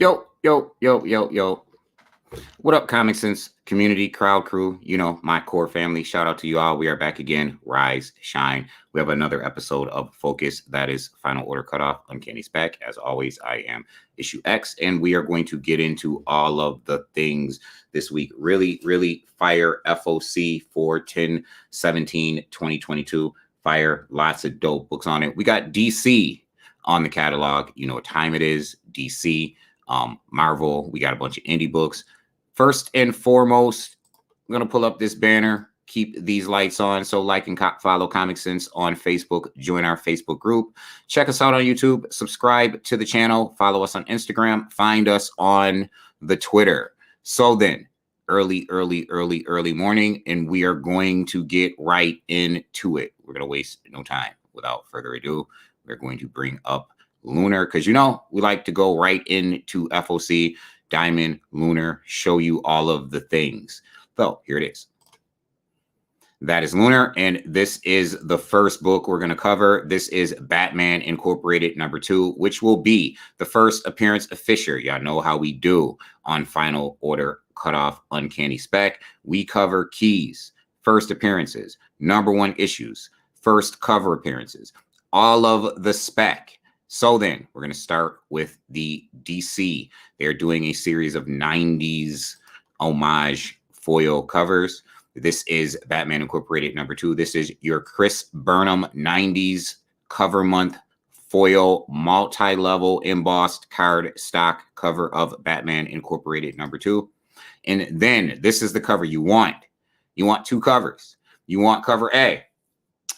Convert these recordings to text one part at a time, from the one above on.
Yo, yo, yo, yo, yo. What up, Comic Sense community, crowd crew? You know, my core family. Shout out to you all. We are back again. Rise, shine. We have another episode of Focus. That is Final Order Cutoff, Uncanny Spec. As always, I am Issue X, and we are going to get into all of the things this week. Really fire FOC for 10/17/2022. Fire, lots of dope books on it. We got DC on the catalog. You know what time it is. DC. Marvel. We got a bunch of indie books. First and foremost, I'm going to pull up this banner, keep these lights on. So like and follow Comic Sense on Facebook, join our Facebook group, check us out on YouTube, subscribe to the channel, follow us on Instagram, find us on the Twitter. So then, early morning, and we are going to get right into it. We're going to waste no time. Without further ado, we're going to bring up Lunar, because you know we like to go right into FOC, Diamond, Lunar, show you all of the things. So here it is. That is Lunar, and this is the first book we're going to cover. This is Batman Incorporated #2, which will be the first appearance of Fisher. Y'all know how we do on Final Order Cutoff Uncanny Spec. We cover keys, first appearances, #1 issues, first cover appearances, all of the spec. So then we're going to start with the DC. They're doing a series of 90s homage foil covers. This is Batman Incorporated #2. This is your Chris Burnham 90s cover month foil multi-level embossed card stock cover of Batman Incorporated #2. And then this is the cover you want. You want two covers. You want cover A,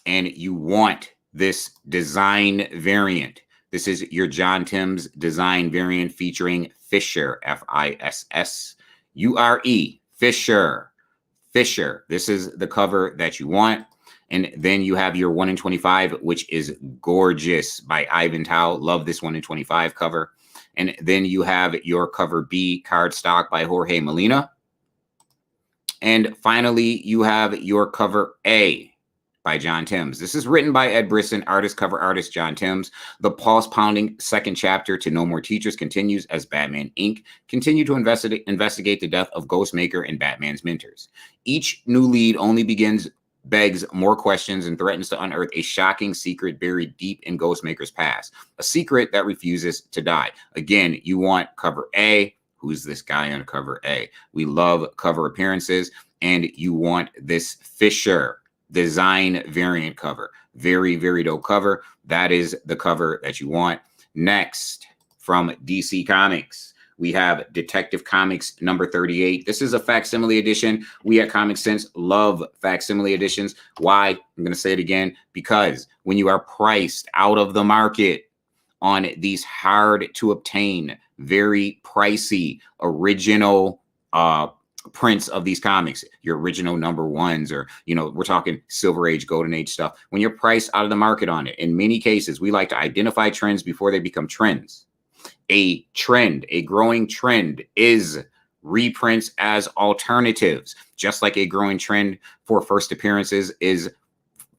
and you want this design variant. This is your John Timms design variant featuring Fisher, Fissure, Fisher. This is the cover that you want. And then you have your 1 in 25, which is gorgeous by Ivan Tao. Love this 1 in 25 cover. And then you have your cover B cardstock by Jorge Molina. And finally, you have your cover A by John Timms. This is written by Ed Brisson, artist, cover artist John Timms. The pulse-pounding second chapter to No More Teachers continues as Batman Inc. continue to investigate the death of Ghostmaker and Batman's mentors. Each new lead only begs more questions and threatens to unearth a shocking secret buried deep in Ghostmaker's past, a secret that refuses to die. Again, you want cover A. Who's this guy on cover A? We love cover appearances, and you want this Fisher design variant cover. Very dope cover. That is the cover that you want. Next, from DC Comics, we have Detective Comics #38. This is a facsimile edition. We at Comic Sense love facsimile editions. Why? I'm going to say it again. Because when you are priced out of the market on these hard to obtain, very pricey original prints of these comics, your original #1s, or, you know, we're talking Silver Age, Golden Age stuff. When you're priced out of the market on it, in many cases, we like to identify trends before they become trends. A trend, a growing trend, is reprints as alternatives, just like a growing trend for first appearances is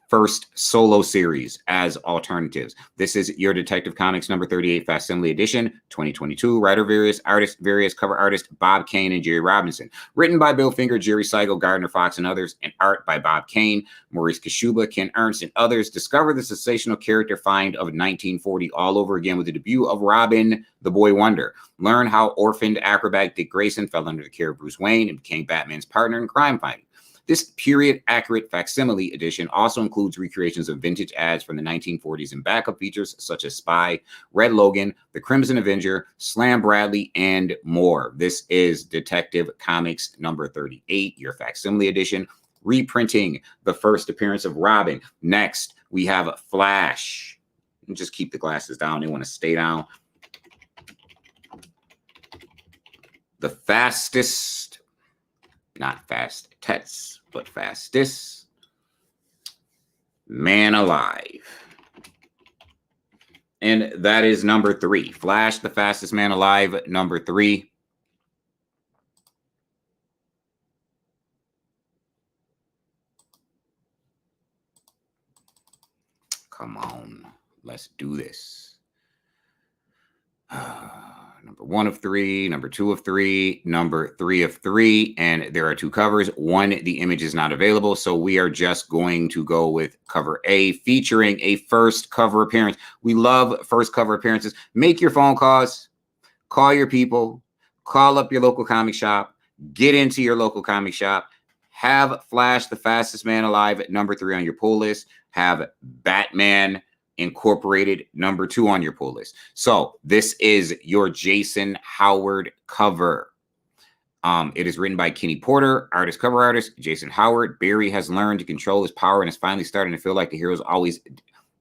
first solo series as alternatives. This is your Detective Comics #38 facsimile edition, 2022. Writer various, artist various, cover artist Bob Kane and Jerry Robinson. Written by Bill Finger, Jerry Siegel, Gardner Fox, and others, and art by Bob Kane, Maurice Kashuba, Ken Ernst, and others. Discover the sensational character find of 1940 all over again with the debut of Robin, the Boy Wonder. Learn how orphaned acrobat Dick Grayson fell under the care of Bruce Wayne and became Batman's partner in crime fighting. This period-accurate facsimile edition also includes recreations of vintage ads from the 1940s and backup features such as Spy, Red Logan, The Crimson Avenger, Slam Bradley, and more. This is Detective Comics #38, your facsimile edition, reprinting the first appearance of Robin. Next, we have Flash. Just keep the glasses down. They want to stay down. The fastest, not fastest, but fastest man alive. And that is #3. Flash, the fastest man alive, #3. Come on, let's do this. number 1 of 3, number 2 of 3, number 3 of 3, and there are 2 covers. One, the image is not available, so we are just going to go with cover A, featuring a first cover appearance. We love first cover appearances. Make your phone calls, call your people, call up your local comic shop, get into your local comic shop, have Flash, the fastest man alive, at number 3 on your pull list, have Batman Incorporated number 2 on your pull list. So this is your Jason Howard cover. It is written by Kenny Porter, cover artist Jason Howard. Barry has learned to control his power and is finally starting to feel like the hero's always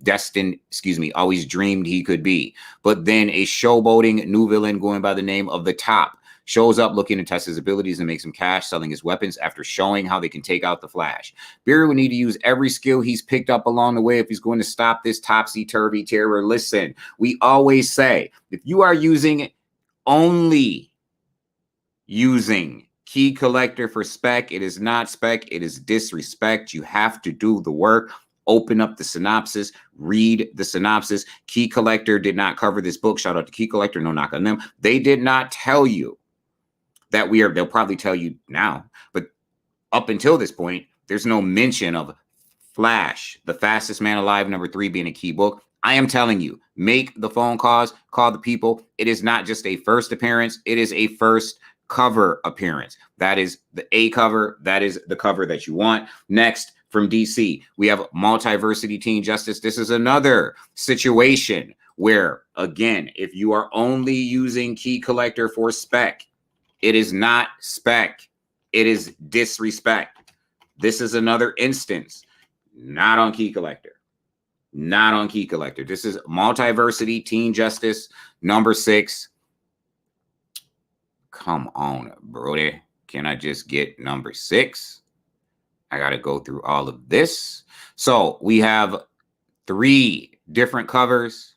dreamed he could be. But then a showboating new villain going by the name of The Top shows up looking to test his abilities and make some cash selling his weapons after showing how they can take out the Flash. Barry will need to use every skill he's picked up along the way if he's going to stop this topsy-turvy terror. Listen, we always say, if you are only using Key Collector for Spec, it is not Spec, it is disrespect. You have to do the work. Open up the synopsis, read the synopsis. Key Collector did not cover this book. Shout out to Key Collector, no knock on them. They did not tell you that they'll probably tell you now, but up until this point, there's no mention of Flash, the fastest man alive, number 3 being a key book. I am telling you, make the phone calls, call the people. It is not just a first appearance. It is a first cover appearance. That is the A cover. That is the cover that you want. Next, from DC, we have Multiversity Teen Justice. This is another situation where, again, if you are only using Key Collector for Spec, it is not Spec. It is disrespect. This is another instance. Not on Key Collector. Not on Key Collector. This is Multiversity Teen Justice number 6. Come on, Brody. Can I just get number 6? I got to go through all of this. So we have 3 different covers.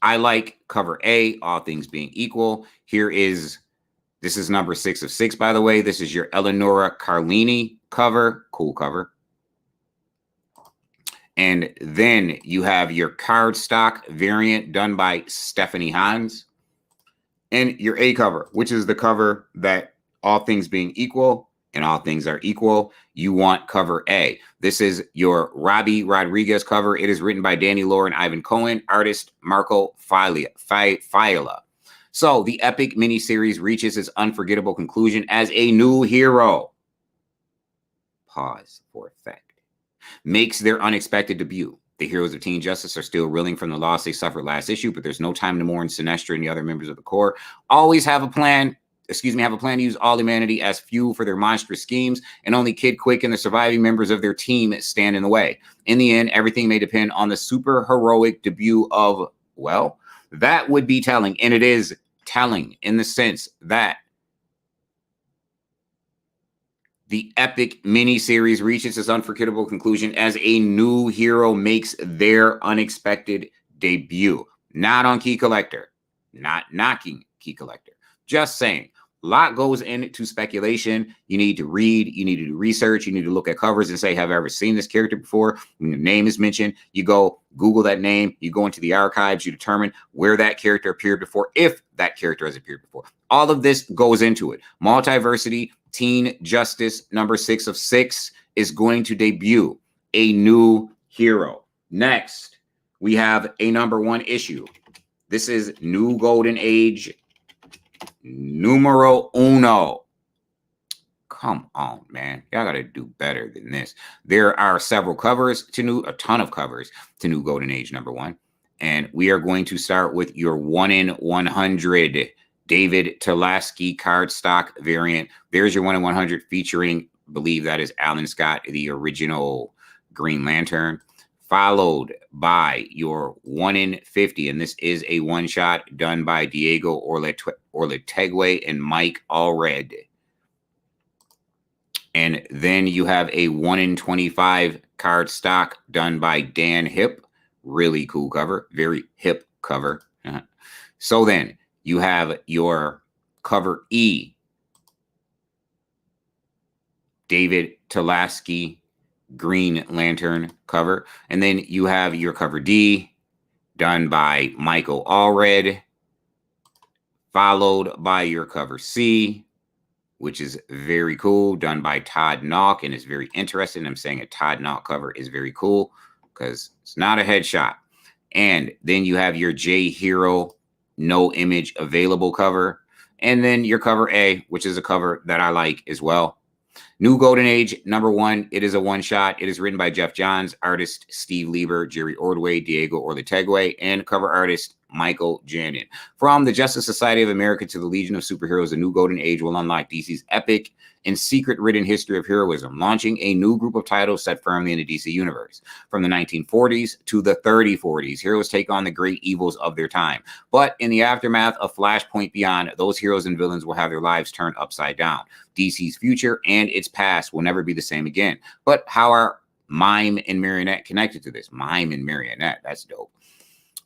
I like cover A, all things being equal. This is number 6 of 6, by the way. This is your Eleonora Carlini cover. Cool cover. And then you have your cardstock variant done by Stephanie Hans. And your A cover, which is the cover that, all things being equal, and all things are equal, you want cover A. This is your Robbie Rodriguez cover. It is written by Danny Lohr and Ivan Cohen, artist Marco Failla. So the epic miniseries reaches its unforgettable conclusion as a new hero. Pause for effect. Makes their unexpected debut. The heroes of Teen Justice are still reeling from the loss they suffered last issue, but there's no time to mourn Sinestro and the other members of the Corps. Always have a plan to use all humanity as fuel for their monstrous schemes, and only Kid Quick and the surviving members of their team stand in the way. In the end, everything may depend on the super heroic debut of, well, that would be telling, and it is telling in the sense that the epic miniseries reaches its unforgettable conclusion as a new hero makes their unexpected debut. Not on Key Collector. Not knocking Key Collector. Just saying. A lot goes into speculation. You need to read. You need to do research. You need to look at covers and say, have I ever seen this character before? When your name is mentioned, you go Google that name. You go into the archives. You determine where that character appeared before, if that character has appeared before. All of this goes into it. Multiversity Teen Justice number 6 of 6 is going to debut a new hero. Next, we have a number 1 issue. This is New Golden Age numero 1. Come on, man. Y'all got to do better than this. There are several covers a ton of covers to New Golden Age number 1. And we are going to start with your 1 in 100 David Tulaski cardstock variant. There's your 1 in 100 featuring, I believe that is Alan Scott, the original Green Lantern, followed by your 1 in 50. And this is a one-shot done by Diego Orletegui and Mike Allred. And then you have a 1 in 25 cardstock done by Dan Hip. Really cool cover. Very hip cover. So then you have your cover E, David Tulaski Green Lantern cover. And then you have your cover D done by Michael Allred, followed by your cover C, which is very cool, done by Todd Nauck, and it's very interesting. I'm saying a Todd Nauck cover is very cool because it's not a headshot. And then you have your J Hero no image available cover. And then your cover A, which is a cover that I like as well. New Golden Age, #1. It is a one-shot. It is written by Jeff Johns, artist Steve Lieber, Jerry Ordway, Diego Orletegui, and cover artist Michael Janin. From the Justice Society of America to the Legion of Superheroes, the New Golden Age will unlock DC's epic and secret-ridden history of heroism, launching a new group of titles set firmly in the DC universe. From the 1940s to the 3040s, heroes take on the great evils of their time. But in the aftermath of Flashpoint Beyond, those heroes and villains will have their lives turned upside down. DC's future and its past will never be the same again. But how are Mime and Marionette connected to this? Mime and Marionette, that's dope.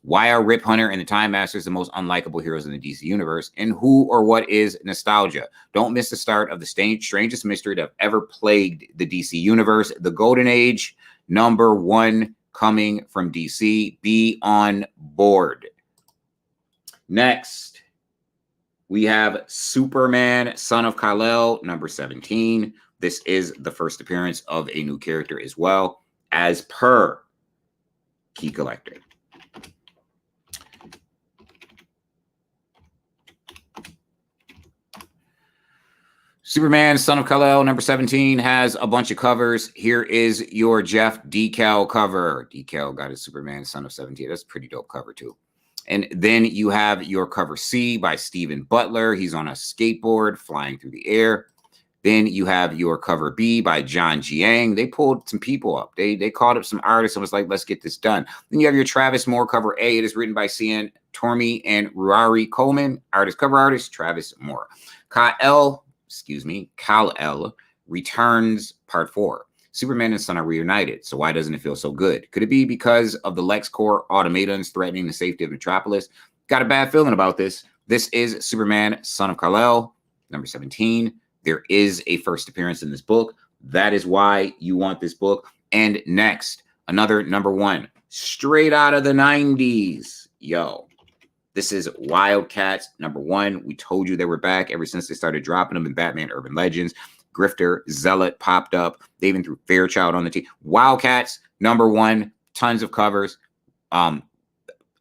Why are Rip Hunter and the Time Masters the most unlikable heroes in the DC universe? And who or what is nostalgia? Don't miss the start of the strangest mystery that ever plagued the DC universe. The Golden Age, #1, coming from DC. Be on board. Next, we have Superman, Son of Kal-El, #17. This is the first appearance of a new character as well, as per Key Collector. Superman, Son of Kal-El, #17, has a bunch of covers. Here is your Jeff Decal cover. Decal got his Superman, Son of 17. That's a pretty dope cover, too. And then you have your cover C by Stephen Butler. He's on a skateboard flying through the air. Then you have your cover B by John Jiang. They pulled some people up. They called up some artists and was like, let's get this done. Then you have your Travis Moore cover A. It is written by Cian Tormey and Ruari Coleman. Cover artist, Travis Moore. Kal-El returns Part 4. Superman and Son are reunited, so why doesn't it feel so good? Could it be because of the LexCorp automatons threatening the safety of Metropolis? Got a bad feeling about this. This is Superman, Son of Kal-El, #17. There is a first appearance in this book. That is why you want this book. And next, another #1, straight out of the 90s. Yo. This is Wildcats, #1. We told you they were back ever since they started dropping them in Batman Urban Legends. Grifter, Zealot popped up. They even threw Fairchild on the team. Wildcats, #1. Tons of covers. I'm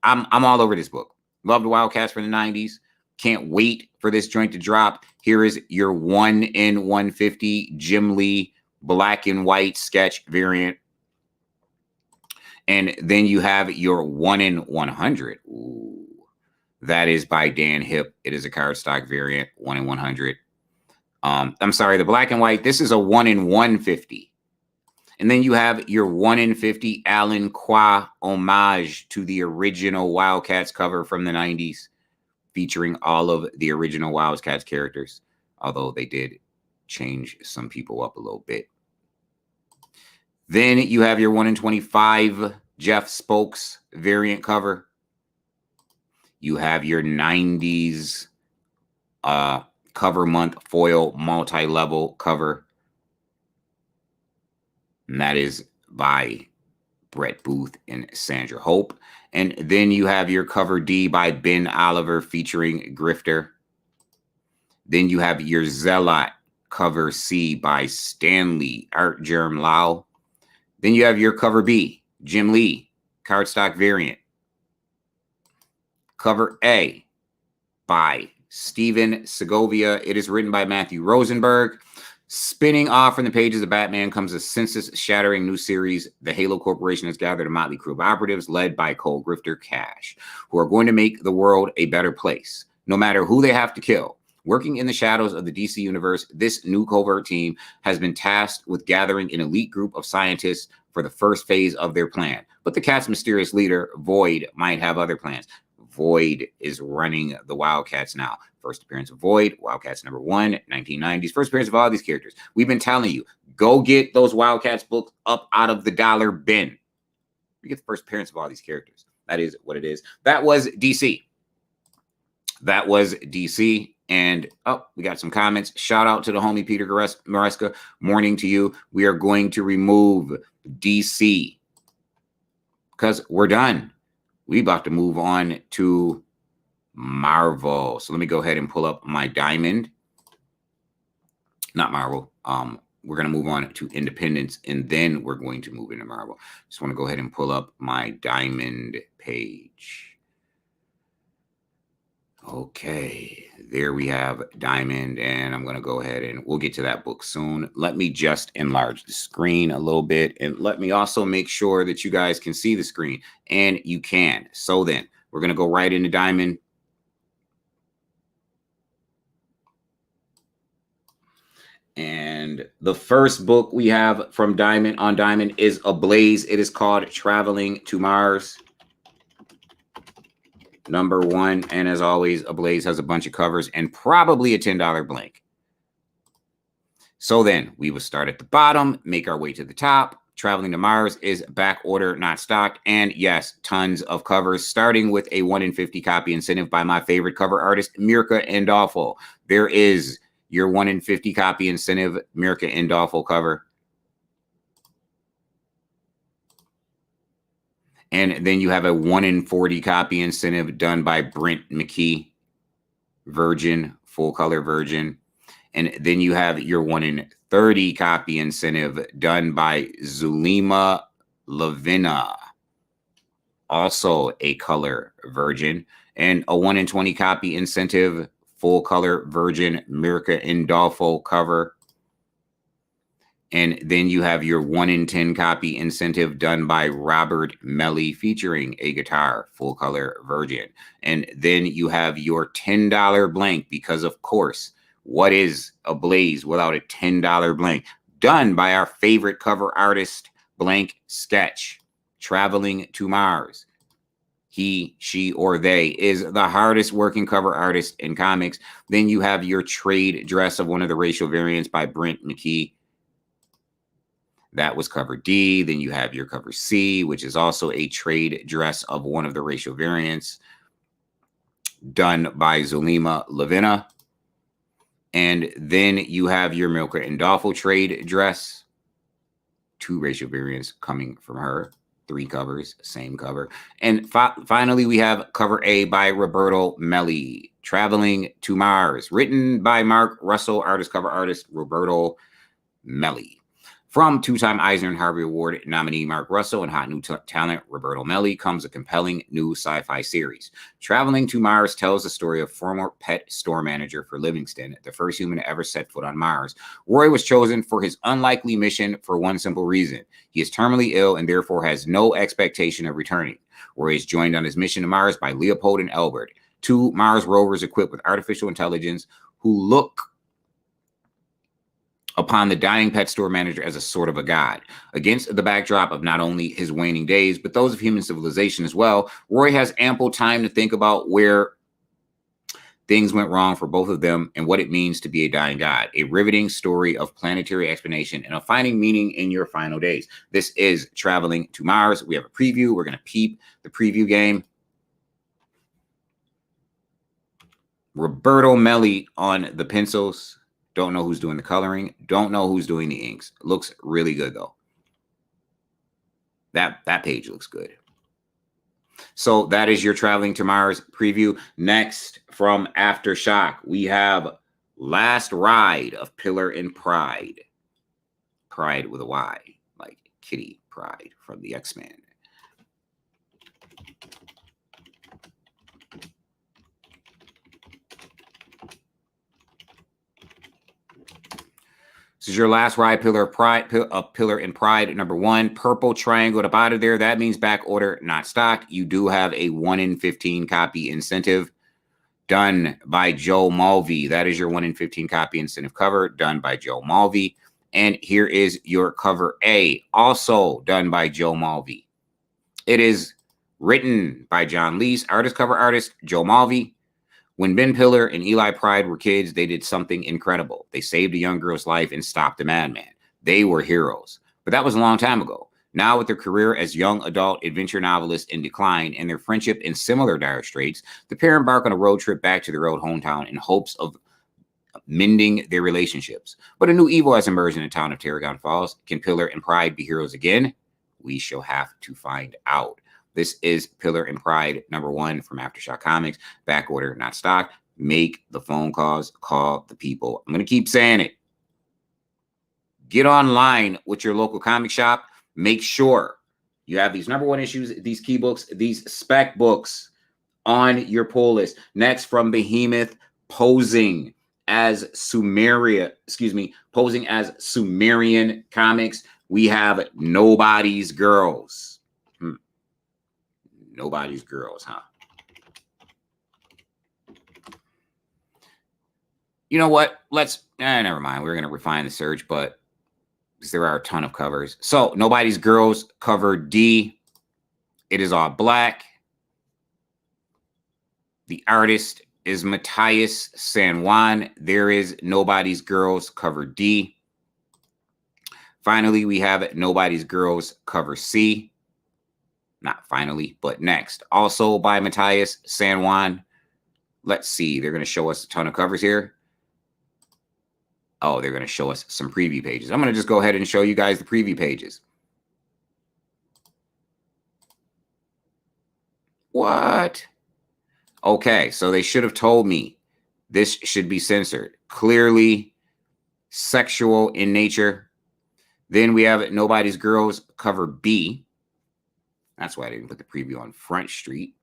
all over this book. Love the Wildcats from the 90s. Can't wait for this joint to drop. Here is your 1/150 Jim Lee black and white sketch variant. And then you have your 1/100. Ooh. That is by Dan Hip. It is a cardstock variant, 1/100. I'm sorry, the black and white. This is a 1/150. And then you have your 1/50 Alan Qua homage to the original Wildcats cover from the 90s, featuring all of the original Wildcats characters, although they did change some people up a little bit. Then you have your 1/25 Jeff Spokes variant cover. You have your 90s cover month foil multi-level cover. And that is by Brett Booth and Sandra Hope. And then you have your cover D by Ben Oliver featuring Grifter. Then you have your Zealot cover C by Stanley Art Germ Lau. Then you have your cover B, Jim Lee, cardstock variant. Cover A by Steven Segovia. It is written by Matthew Rosenberg. Spinning off from the pages of Batman comes a census-shattering new series. The Halo Corporation has gathered a motley crew of operatives led by Cole Grifter Cash, who are going to make the world a better place, no matter who they have to kill. Working in the shadows of the DC universe, this new covert team has been tasked with gathering an elite group of scientists for the first phase of their plan. But the Cat's mysterious leader, Void, might have other plans. Void is running the Wildcats now. First appearance of Void, Wildcats #1, 1990s. First appearance of all these characters. We've been telling you, go get those Wildcats books up out of the dollar bin. We get the first appearance of all these characters. That is what it is. That was DC. And we got some comments. Shout out to the homie Peter Maresca. Morning to you. We are going to remove DC because we're done. We about to move on to Marvel. So let me go ahead and pull up my Diamond. Not Marvel. We're going to move on to Independence, and then we're going to move into Marvel. Just want to go ahead and pull up my Diamond page. Okay, there we have Diamond, and I'm going to go ahead and we'll get to that book soon. Let me just enlarge the screen a little bit, and let me also make sure that you guys can see the screen, and you can. So then we're going to go right into Diamond. And the first book we have from Diamond on Diamond is Ablaze. It is called Traveling to Mars. Number 1. And as always, Ablaze has a bunch of covers and probably a $10 blank. So then we will start at the bottom, make our way to the top. Traveling to Mars is back order, not stock. And yes, tons of covers, starting with a 1 in 50 copy incentive by my favorite cover artist, Mirka Andolfo. There is your 1 in 50 copy incentive, Mirka Andolfo cover. And then you have a 1 in 40 copy incentive done by Brent McKee, Virgin, full color Virgin. And then you have your 1 in 30 copy incentive done by Zulema Lavina, also a color Virgin. And a 1 in 20 copy incentive, full color Virgin, Mirka Andolfo cover. And then you have your 1 in 10 copy incentive done by Robert Melly featuring a guitar, full color Virgin. And then you have your $10 blank, because of course, what is Ablaze without a $10 blank? Done by our favorite cover artist, Blank Sketch. Traveling to Mars. He, she, or they is the hardest working cover artist in comics. Then you have your trade dress of one of the racial variants by Brent McKee. That was cover D. Then you have your cover C, which is also a trade dress of one of the racial variants done by Zulema Lavina. And then you have your Mirka Andolfo trade dress. 2 racial variants coming from her. 3 covers, same cover. And finally, we have cover A by Roberto Melli, Traveling to Mars, written by Mark Russell, cover artist Roberto Melli. From 2-time Eisner and Harvey Award nominee Mark Russell and hot new talent Roberto Melli comes a compelling new sci-fi series. Traveling to Mars tells the story of former pet store manager for Livingston, the first human to ever set foot on Mars. Roy was chosen for his unlikely mission for one simple reason. He is terminally ill and therefore has no expectation of returning. Roy is joined on his mission to Mars by Leopold and Albert, 2 Mars rovers equipped with artificial intelligence who look upon the dying pet store manager as a sort of a god. Against the backdrop of not only his waning days, but those of human civilization as well, Roy has ample time to think about where things went wrong for both of them and what it means to be a dying god. A riveting story of planetary explanation and of finding meaning in your final days. This is Traveling to Mars. We have a preview. We're going to peep the preview game. Roberto Melli on the pencils. Don't know who's doing the coloring. Don't know who's doing the inks. Looks really good, though. That page looks good. So that is your Traveling to Mars preview. Next, from Aftershock, we have Last Ride of Pillar and Pride. Pride with a Y, like Kitty Pryde from the X-Men. This is your Last Ride, Pillar and Pride, number 1. Purple triangle at the bottom there. That means back order, not stock. You do have a 1 in 15 copy incentive done by Joe Mulvey. That is your 1 in 15 copy incentive cover done by Joe Mulvey. And here is your cover A, also done by Joe Mulvey. It is written by John Leese, cover artist Joe Mulvey. When Ben Pillar and Eli Pride were kids, they did something incredible. They saved a young girl's life and stopped a madman. They were heroes. But that was a long time ago. Now, with their career as young adult adventure novelists in decline and their friendship in similar dire straits, the pair embark on a road trip back to their old hometown in hopes of mending their relationships. But a new evil has emerged in the town of Tarragon Falls. Can Pillar and Pride be heroes again? We shall have to find out. This is Pillar and Pride #1 from Aftershock Comics. Back order, not stock. Make the phone calls. Call the people. I'm going to keep saying it. Get online with your local comic shop. Make sure you have these #1 issues, these key books, these spec books on your pull list. Next, from Behemoth, posing as Sumerian Comics, we have Nobody's Girls. Nobody's Girls, huh? You know what? Never mind. We're going to refine the search, but there are a ton of covers. So, Nobody's Girls, cover D. It is all black. The artist is Matthias San Juan. There is Nobody's Girls, cover D. Finally, we have Nobody's Girls, cover C. Not finally, but next. Also by Matthias San Juan. Let's see. They're going to show us a ton of covers here. Oh, they're going to show us some preview pages. I'm going to just go ahead and show you guys the preview pages. What? Okay, so they should have told me this should be censored. Clearly sexual in nature. Then we have Nobody's Girls, cover B. That's why I didn't put the preview on Front Street.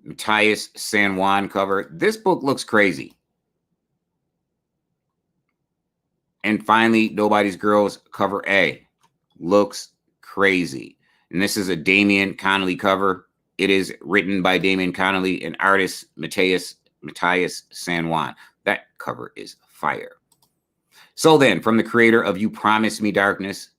Matthias San Juan cover. This book looks crazy. And finally, Nobody's Girls, cover A. Looks crazy. And this is a Damian Connolly cover. It is written by Damian Connolly and artist Matthias San Juan. That cover is fire. So then, from the creator of You Promised Me Darkness,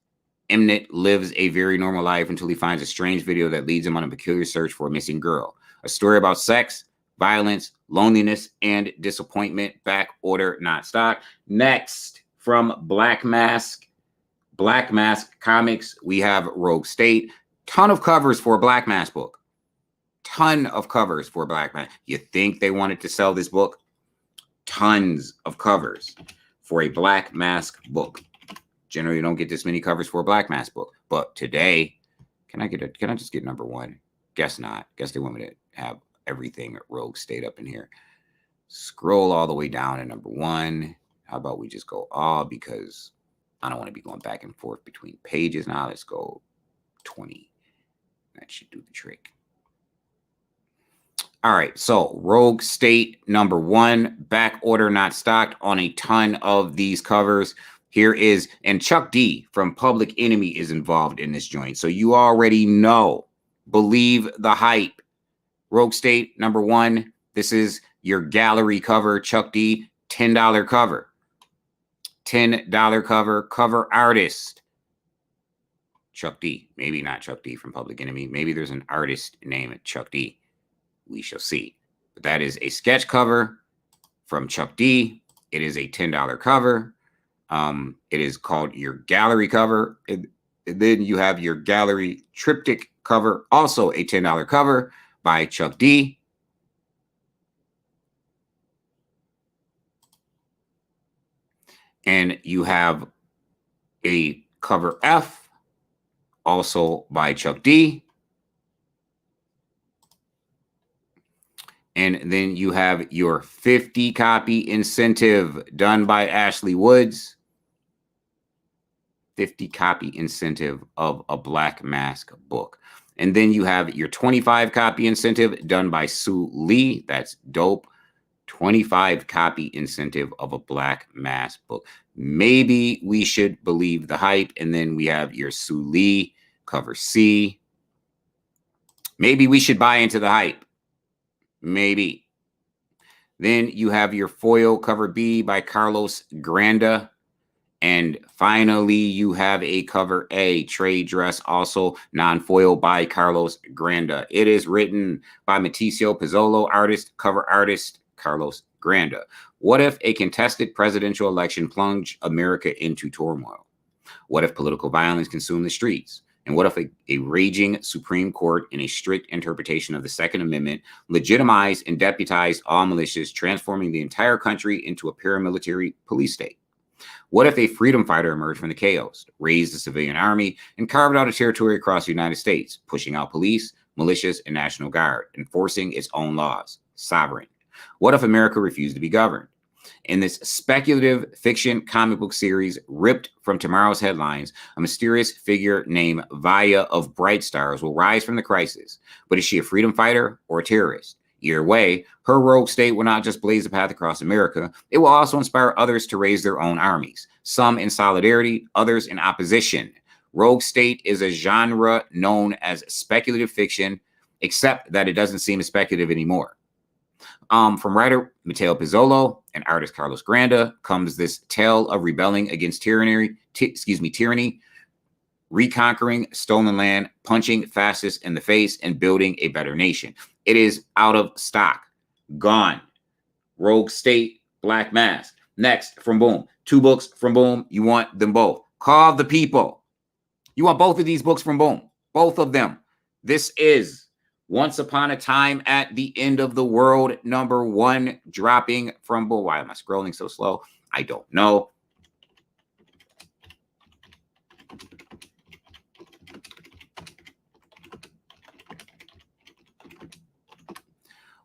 Emmett lives a very normal life until he finds a strange video that leads him on a peculiar search for a missing girl. A story about sex, violence, loneliness, and disappointment. Back order, not stock. Next, from Black Mask Comics, we have Rogue State. Ton of covers for a Black Mask book. Ton of covers for Black Mask. You think they wanted to sell this book? Tons of covers for a Black Mask book. Generally, you don't get this many covers for a Black Mask book. But today, can I just get #1? Guess not. Guess they want me to have everything at Rogue State up in here. Scroll all the way down to #1. How about we just go all, because I don't want to be going back and forth between pages. Now let's go 20. That should do the trick. All right, so Rogue State #1, back order not stocked on a ton of these covers. Here is, and Chuck D from Public Enemy is involved in this joint. So you already know, believe the hype. Rogue State #1, this is your gallery cover, Chuck D, $10 cover. $10 cover artist. Chuck D. Maybe not Chuck D from Public Enemy. Maybe there's an artist named Chuck D. We shall see. But that is a sketch cover from Chuck D. It is a $10 cover. It is called your gallery cover. And then you have your gallery triptych cover, also a $10 cover by Chuck D. And you have a cover F, also by Chuck D. And then you have your 50 copy incentive done by Ashley Woods. 50 copy incentive of a Black Mask book. And then you have your 25 copy incentive done by Sue Lee. That's dope. 25 copy incentive of a Black Mask book. Maybe we should believe the hype. And then we have your Sue Lee cover C. Maybe we should buy into the hype. Maybe. Then you have your foil cover B by Carlos Granda. And finally, you have a cover A, trade dress, also non-foil by Carlos Granda. It is written by Mauricio Pizzolo, cover artist Carlos Granda. What if a contested presidential election plunged America into turmoil? What if political violence consumed the streets? And what if a raging Supreme Court, in a strict interpretation of the Second Amendment, legitimized and deputized all militias, transforming the entire country into a paramilitary police state? What if a freedom fighter emerged from the chaos, raised a civilian army, and carved out a territory across the United States, pushing out police, militias, and National Guard, enforcing its own laws? Sovereign. What if America refused to be governed? In this speculative fiction comic book series ripped from tomorrow's headlines, a mysterious figure named Vaya of Bright Stars will rise from the crisis. But is she a freedom fighter or a terrorist? Either way, her rogue state will not just blaze a path across America, it will also inspire others to raise their own armies, some in solidarity, others in opposition. Rogue state is a genre known as speculative fiction, except that it doesn't seem as speculative anymore. From writer Matteo Pizzolo and artist Carlos Granda comes this tale of rebelling against tyranny, reconquering stolen land, punching fascists in the face, and building a better nation. It is out of stock. Gone. Rogue State, Black Mask. Next, from Boom. 2 books from Boom. You want them both. Call the People. You want both of these books from Boom. Both of them. This is Once Upon a Time at the End of the World, #1, dropping from Boom. Why am I scrolling so slow? I don't know.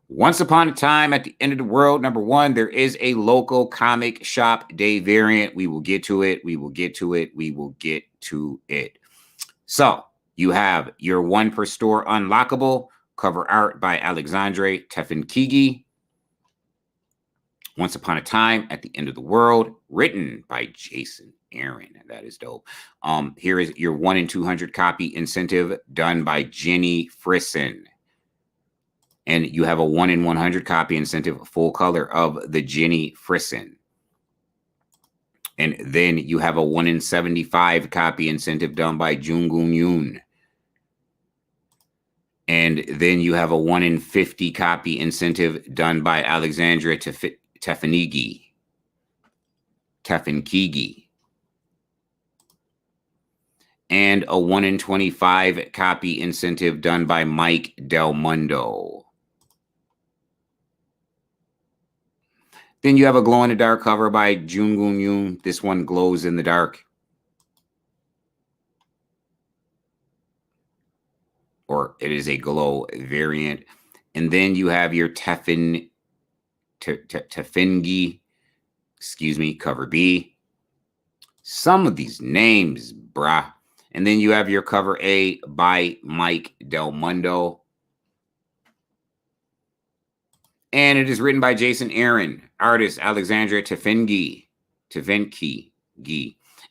Once Upon a Time at the End of the World, #1. There is a local comic shop day variant. We will get to it. We will get to it. We will get to it. So you have your 1 per store unlockable, cover art by Alexandre Tefenkigi. Once Upon a Time at the End of the World, written by Jason Aaron. That is dope. Here is your 1 in 200 copy incentive done by Jenny Frisson. And you have a 1 in 100 copy incentive full color of the Jenny Frisson. And then you have a 1 in 75 copy incentive done by Jungun Yoon. And then you have a 1 in 50 copy incentive done by Alexandra Tefenkigi. And a 1 in 25 copy incentive done by Mike Del Mundo. Then you have a glow in the dark cover by Jungun Yoon. This one glows in the dark. Or it is a glow variant. And then you have your Tefenkigi, cover B. Some of these names, brah. And then you have your cover A by Mike Del Mundo. And it is written by Jason Aaron, artist Alexandra Tefenkigi,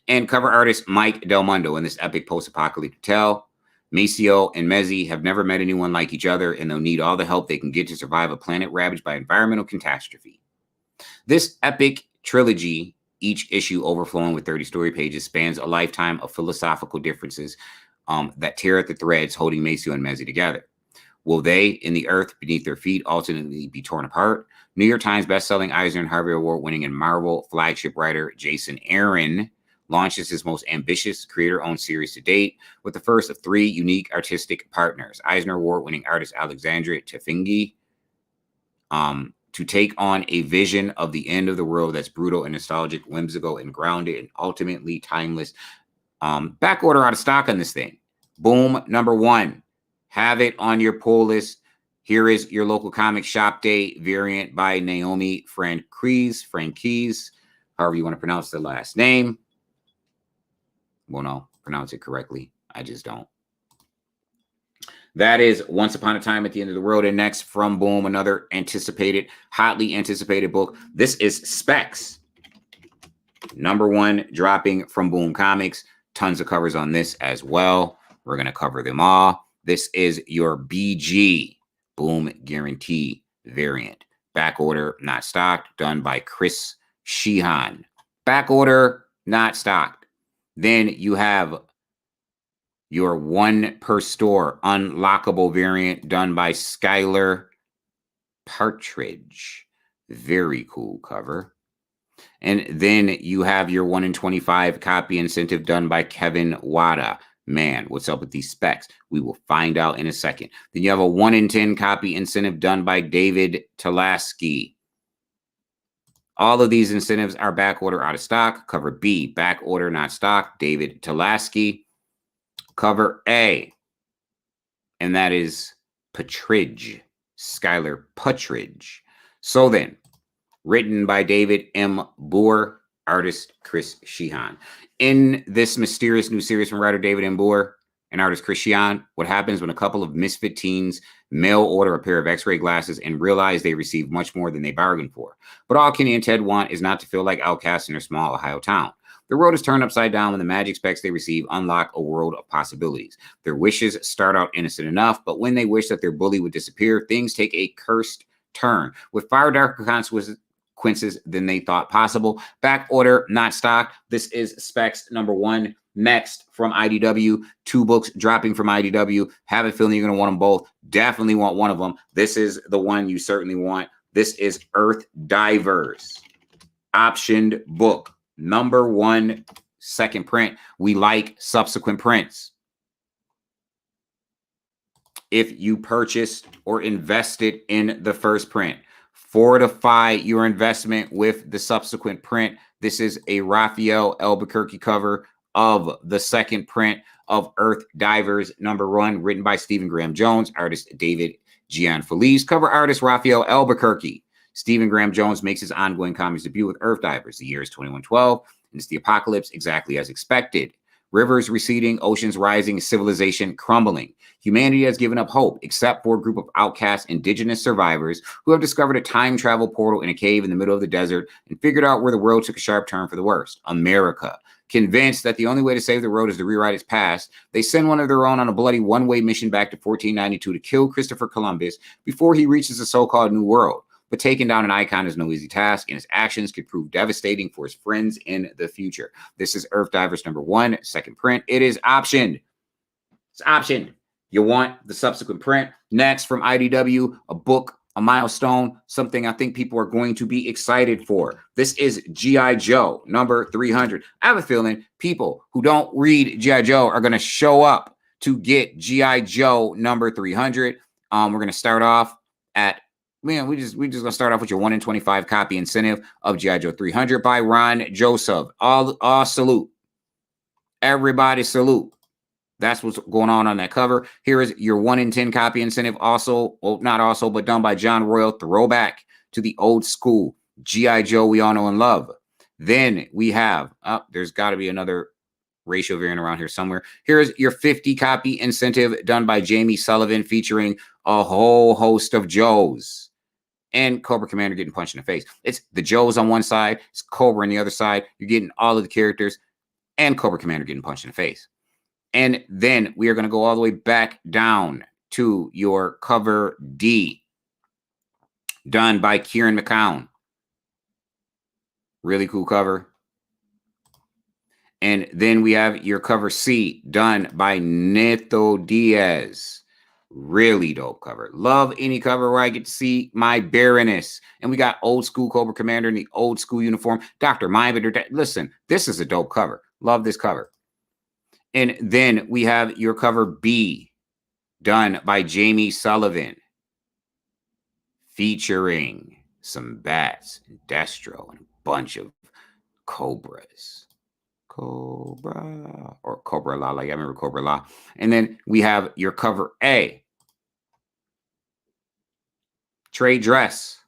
and cover artist Mike Del Mundo in this epic post-apocalyptic tale. Maceo and Mezzi have never met anyone like each other, and they'll need all the help they can get to survive a planet ravaged by environmental catastrophe. This epic trilogy, each issue overflowing with 30 story pages, spans a lifetime of philosophical differences that tear at the threads holding Maceo and Mezzi together. Will they, in the earth beneath their feet, ultimately be torn apart? New York Times bestselling Eisner and Harvey Award-winning and Marvel flagship writer Jason Aaron launches his most ambitious creator-owned series to date with the first of 3 unique artistic partners. Eisner Award-winning artist Alexandra Tefenkigi to take on a vision of the end of the world that's brutal and nostalgic, whimsical and grounded, and ultimately timeless. Back order out of stock on this thing. Boom, #1. Have it on your pull list. Here is your local comic shop day variant by Naomi Franquise, however you want to pronounce the last name. Well, no, pronounce it correctly. I just don't. That is Once Upon a Time at the End of the World. And next, from Boom, another hotly anticipated book. This is Specs, #1, dropping from Boom Comics. Tons of covers on this as well. We're going to cover them all. This is your BG, Boom Guarantee variant. Back order, not stocked, done by Chris Sheehan. Back order, not stocked. Then you have your 1 per store unlockable variant done by Skylar Partridge. Very cool cover. And then you have your 1 in 25 copy incentive done by Kevin Wada. Man, what's up with these specs? We will find out in a second. Then you have a 1 in 10 copy incentive done by David Talaski. All of these incentives are back order out of stock. Cover B, back order, not stock. David Tulaski. Cover A, and that is Patridge, Skylar Patridge. So then, written by David M. Boer, artist Chris Sheehan. In this mysterious new series from writer David M. Boer and artist Chris Sheehan, what happens when a couple of misfit teens mail order a pair of x-ray glasses and realize they receive much more than they bargained for. But all Kenny and Ted want is not to feel like outcasts in their small Ohio town. The world is turned upside down when the magic specs they receive unlock a world of possibilities. Their wishes start out innocent enough, but when they wish that their bully would disappear, things take a cursed turn with far darker consequences than they thought possible. Back order, not stock. This is Specs #1. Next from IDW, 2 books dropping from IDW. Have a feeling you're going to want them both. Definitely want one of them. This is the one you certainly want. This is Earth Divers, optioned book. #1, second print. We like subsequent prints. If you purchased or invested in the first print, fortify your investment with the subsequent print. This is a Raphael Albuquerque cover of the second print of Earth Divers #1, written by Stephen Graham Jones, artist David Gianfelice, cover artist Raphael Albuquerque. Stephen Graham Jones makes his ongoing comics debut with Earth Divers. The year is 2112, and it's the apocalypse exactly as expected. Rivers receding, oceans rising, civilization crumbling. Humanity has given up hope, except for a group of outcast indigenous survivors who have discovered a time travel portal in a cave in the middle of the desert and figured out where the world took a sharp turn for the worst. America. Convinced that the only way to save the world is to rewrite its past, they send one of their own on a bloody one-way mission back to 1492 to kill Christopher Columbus before he reaches the so-called New World. But taking down an icon is no easy task, and his actions could prove devastating for his friends in the future. This is Earth Divers #1, second print. It is optioned. It's optioned. You want the subsequent print. Next from IDW, a book, a milestone, something I think people are going to be excited for. This is G.I. Joe #300. I have a feeling people who don't read G.I. Joe are going to show up to get G.I. Joe #300. We're going to start off at we just gonna start off with your 1 in 25 copy incentive of G.I. Joe 300 by Ron Joseph. All salute. Everybody salute. That's what's going on that cover. Here is your 1 in 10 copy incentive. Also, well, not also, but done by John Royal. Throwback to the old school G.I. Joe we all know and love. Then we have, there's got to be another ratio variant around here somewhere. Here's your 50 copy incentive done by Jamie Sullivan, featuring a whole host of Joes. And Cobra Commander getting punched in the face. It's the Joes on one side, it's Cobra on the other side. You're getting all of the characters and Cobra Commander getting punched in the face. And then we are going to go all the way back down to your cover D, done by Kieran McCown. Really cool cover. And then we have your cover C, done by Neto Diaz. Really dope cover. Love any cover where I get to see my Baroness. And we got old school Cobra Commander in the old school uniform. Dr. Mindbender. Listen, this is a dope cover. Love this cover. And then we have your cover B, done by Jamie Sullivan, featuring some bats and Destro and a bunch of Cobras. Cobra or Cobra La. Like I remember Cobra La. And then we have your cover A, Trade Dress.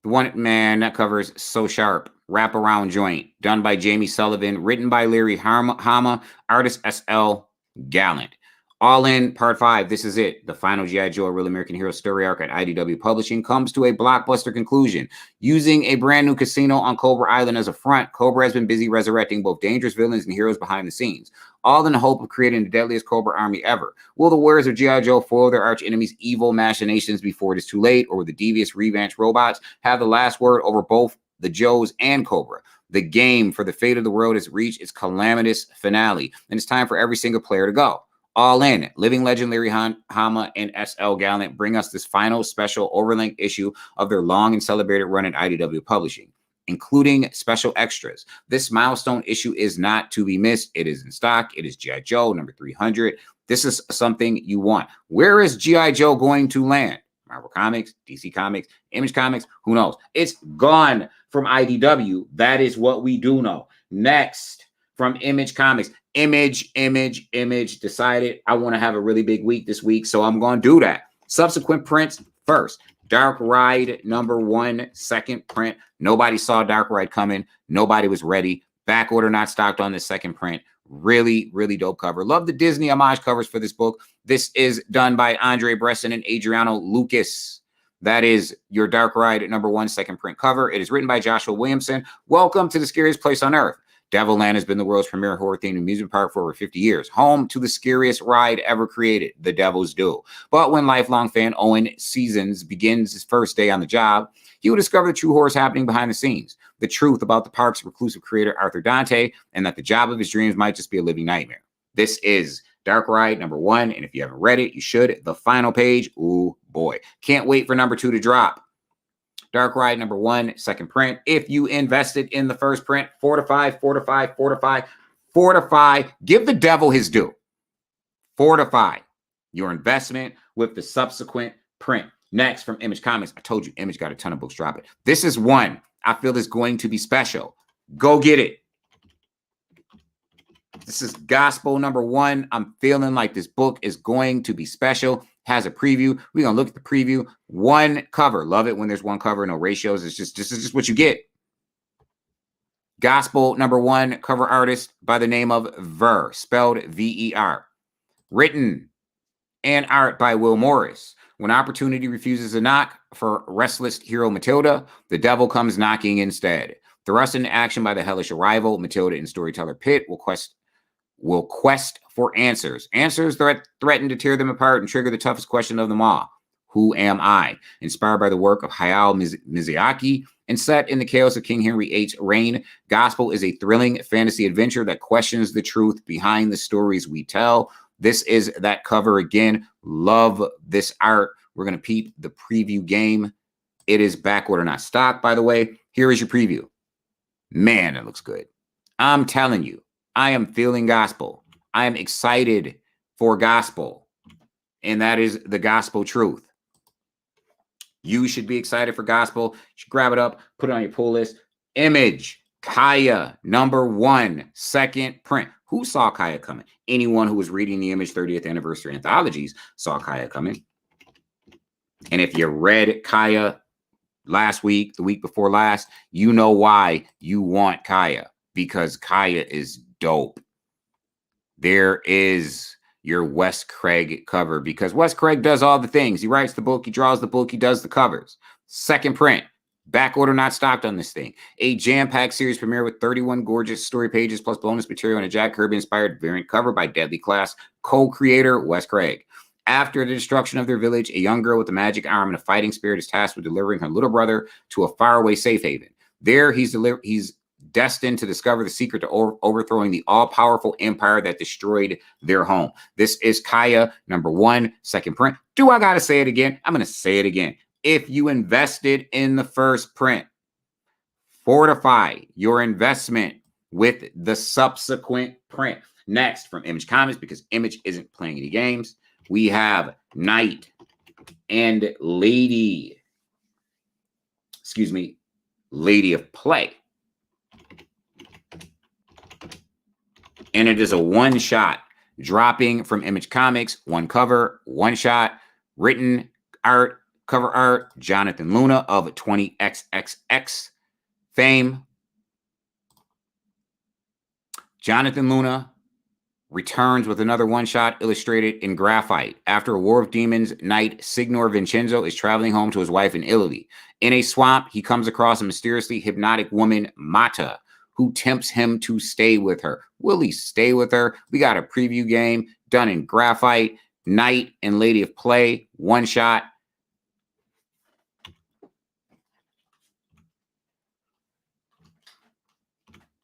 The one, man, that cover is so sharp. Wraparound joint, done by Jamie Sullivan, written by Larry Hama, artist S.L. Gallant. All in part 5. This is it. The final G.I. Joe, a Real American Hero story arc at IDW Publishing comes to a blockbuster conclusion. Using a brand new casino on Cobra Island as a front, Cobra has been busy resurrecting both dangerous villains and heroes behind the scenes, all in the hope of creating the deadliest Cobra army ever. Will the warriors of G.I. Joe foil their arch enemies' evil machinations before it is too late, or will the devious revanched robots have the last word over both the Joes and Cobra? The game for the fate of the world has reached its calamitous finale, and it's time for every single player to go. All in. Living legend Larry Hama and S.L. Gallant bring us this final special overlength issue of their long and celebrated run at IDW Publishing, including special extras. This milestone issue is not to be missed. It is in stock. It is G.I. Joe #300. This is something you want. Where is G.I. Joe going to land? Marvel Comics, DC Comics, Image Comics, who knows? It's gone from IDW. That is what we do know. Next, from Image Comics, Image decided I want to have a really big week this week, so I'm going to do that. Subsequent prints first. Dark Ride #1, second print. Nobody saw Dark Ride coming. Nobody was ready. Back order not stocked on the second print. Really, really dope cover. Love the Disney homage covers for this book. This is done by Andre Bresson and Adriano Lucas. That is your Dark Ride #1, second print cover. It is written by Joshua Williamson. Welcome to the scariest place on earth. Devilland has been the world's premier horror-themed amusement park for over 50 years, home to the scariest ride ever created, the Devil's Due. But when lifelong fan Owen Seasons begins his first day on the job, he will discover the true horrors happening behind the scenes, the truth about the park's reclusive creator Arthur Dante, and that the job of his dreams might just be a living nightmare. This is Dark Ride #1, and if you haven't read it, you should. The final page, ooh boy. Can't wait for #2 to drop. Dark Ride #1, second print. If you invested in the first print, fortify. Give the devil his due. Fortify your investment with the subsequent print. Next, from Image Comics. I told you, Image got a ton of books dropping. This is one I feel is going to be special. Go get it. This is Gospel #1. I'm feeling like this book is going to be special. Has a preview. We're going to look at the preview. One cover. Love it when there's one cover, no ratios. This is just what you get. Gospel #1, cover artist by the name of Ver, spelled V-E-R. Written and art by Will Morris. When opportunity refuses to knock for restless hero Matilda, the devil comes knocking instead. Thrust into action by the hellish arrival, Matilda and storyteller Pitt will quest for answers. Answers threaten to tear them apart and trigger the toughest question of them all. Who am I? Inspired by the work of Hayao Miyazaki and set in the chaos of King Henry VIII's reign, Gospel is a thrilling fantasy adventure that questions the truth behind the stories we tell. This is that cover again. Love this art. We're going to peep the preview game. It is back order, not stock, by the way. Here is your preview. Man, it looks good. I'm telling you, I am feeling Gospel. I am excited for Gospel. And that is the Gospel truth. You should be excited for Gospel. You should grab it up, put it on your pull list. Image, Kaya, #1, second print. Who saw Kaya coming? Anyone who was reading the Image 30th anniversary anthologies saw Kaya coming. And if you read Kaya last week, the week before last, you know why you want Kaya. Because Kaya is dope. There is your Wes Craig cover, because Wes Craig does all the things. He writes the book, he draws the book, he does the covers. Second print, back order not stocked on this thing. A jam-packed series premiere with 31 gorgeous story pages plus bonus material and a Jack Kirby-inspired variant cover by Deadly Class co-creator Wes Craig. After the destruction of their village, a young girl with a magic arm and a fighting spirit is tasked with delivering her little brother to a faraway safe haven. There, he's destined to discover the secret to overthrowing the all-powerful empire that destroyed their home. This is Kaya #1, second print. Do I got to say it again? I'm going to say it again. If you invested in the first print, fortify your investment with the subsequent print. Next, from Image Comics, because Image isn't playing any games, we have Knight and Lady of Play. And it is a one-shot dropping from Image Comics. One cover, one shot, written art, cover art, Jonathan Luna of 20XXX fame. Jonathan Luna returns with another one-shot illustrated in graphite. After a war of demons, Knight Signor Vincenzo is traveling home to his wife in Italy. In a swamp, he comes across a mysteriously hypnotic woman, Mata, who tempts him to stay with her. Will he stay with her? We got a preview game done in graphite. Knight and Lady of Play, one shot.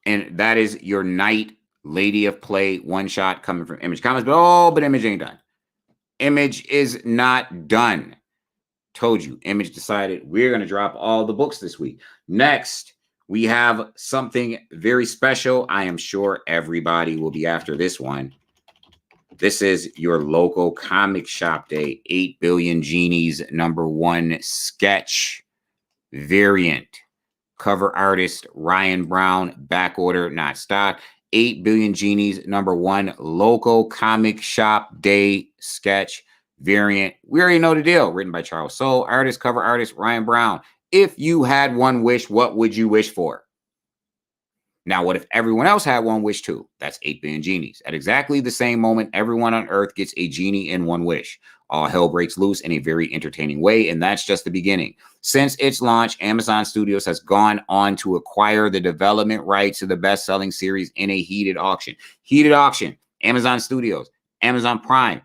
And that is your Knight, Lady of Play, one shot coming from Image Comics. But Image ain't done. Image is not done. Told you, Image decided we're going to drop all the books this week. Next, we have something very special. I am sure everybody will be after this one. This is your local comic shop day. 8 Billion Genies #1 sketch variant. Cover artist Ryan Brown. Back order, not stock. 8 Billion Genies #1 local comic shop day sketch variant. We already know the deal. Written by Charles Soule. Artist, cover artist Ryan Brown. If you had one wish, what would you wish for? Now, what if everyone else had one wish too? That's 8 billion genies. At exactly the same moment, everyone on Earth gets a genie in one wish. All hell breaks loose in a very entertaining way, and that's just the beginning. Since its launch, Amazon Studios has gone on to acquire the development rights to the best-selling series in a heated auction. Heated auction. Amazon Studios, Amazon Prime,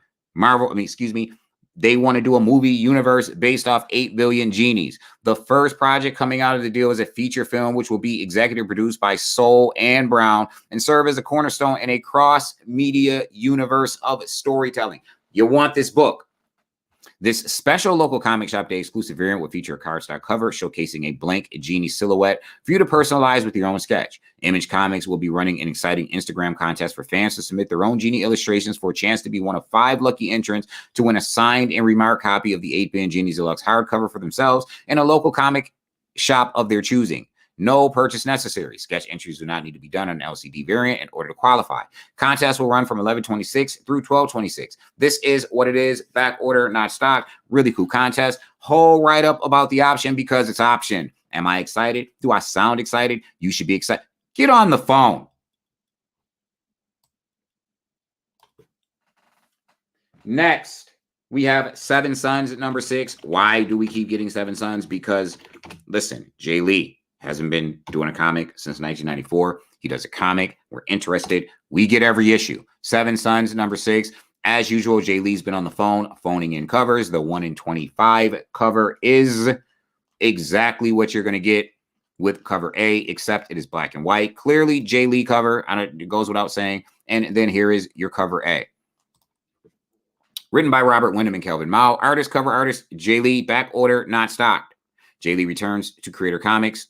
they want to do a movie universe based off 8 billion genies. The first project coming out of the deal is a feature film, which will be executive produced by Soule and Brown and serve as a cornerstone in a cross-media universe of storytelling. You want this book. This special local comic shop day exclusive variant will feature a cardstock cover showcasing a blank genie silhouette for you to personalize with your own sketch. Image Comics will be running an exciting Instagram contest for fans to submit their own genie illustrations for a chance to be one of 5 lucky entrants to win a signed and remarked copy of the 8 Billion Genies Deluxe hardcover for themselves in a local comic shop of their choosing. No purchase necessary. Sketch entries do not need to be done on an LCD variant in order to qualify. Contest will run from 11/26 through 12/26. This is what it is. Back order, not stock. Really cool contest. Whole write-up about the option because it's option. Am I excited? Do I sound excited? You should be excited. Get on the phone. Next, we have Seven Sons at #6. Why do we keep getting Seven Sons? Because, listen, Jay Lee hasn't been doing a comic since 1994. He does a comic. We're interested. We get every issue. Seven Sons, #6. As usual, Jay Lee's been on the phone, phoning in covers. The 1 in 25 cover is exactly what you're going to get with cover A, except it is black and white. Clearly, Jay Lee cover. It goes without saying. And then here is your cover A. Written by Robert Wyndham and Kelvin Mao. Artist, cover artist, Jay Lee. Back order, not stocked. Jay Lee returns to Creator Comics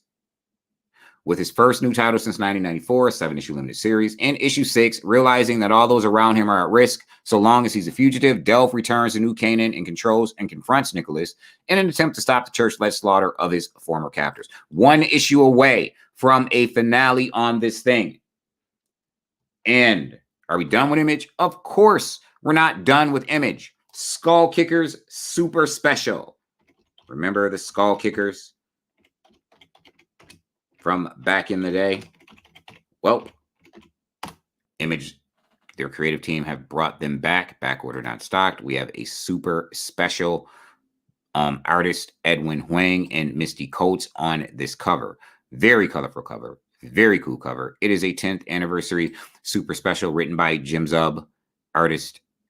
with his first new title since 1994, a 7-issue limited series. In issue 6, realizing that all those around him are at risk so long as he's a fugitive, Delph returns to New Canaan and confronts Nicholas in an attempt to stop the church-led slaughter of his former captors. 1 issue away from a finale on this thing. And are we done with Image? Of course, we're not done with Image. Skull Kickers Super Special. Remember the Skull Kickers from back in the day? Well, Image, their creative team, have brought them back. Back order, not stocked. We have a super special artist, Edwin Huang and Misty Coates, on this cover. Very colorful cover. Very cool cover. It is a 10th anniversary super special written by Jim Zub,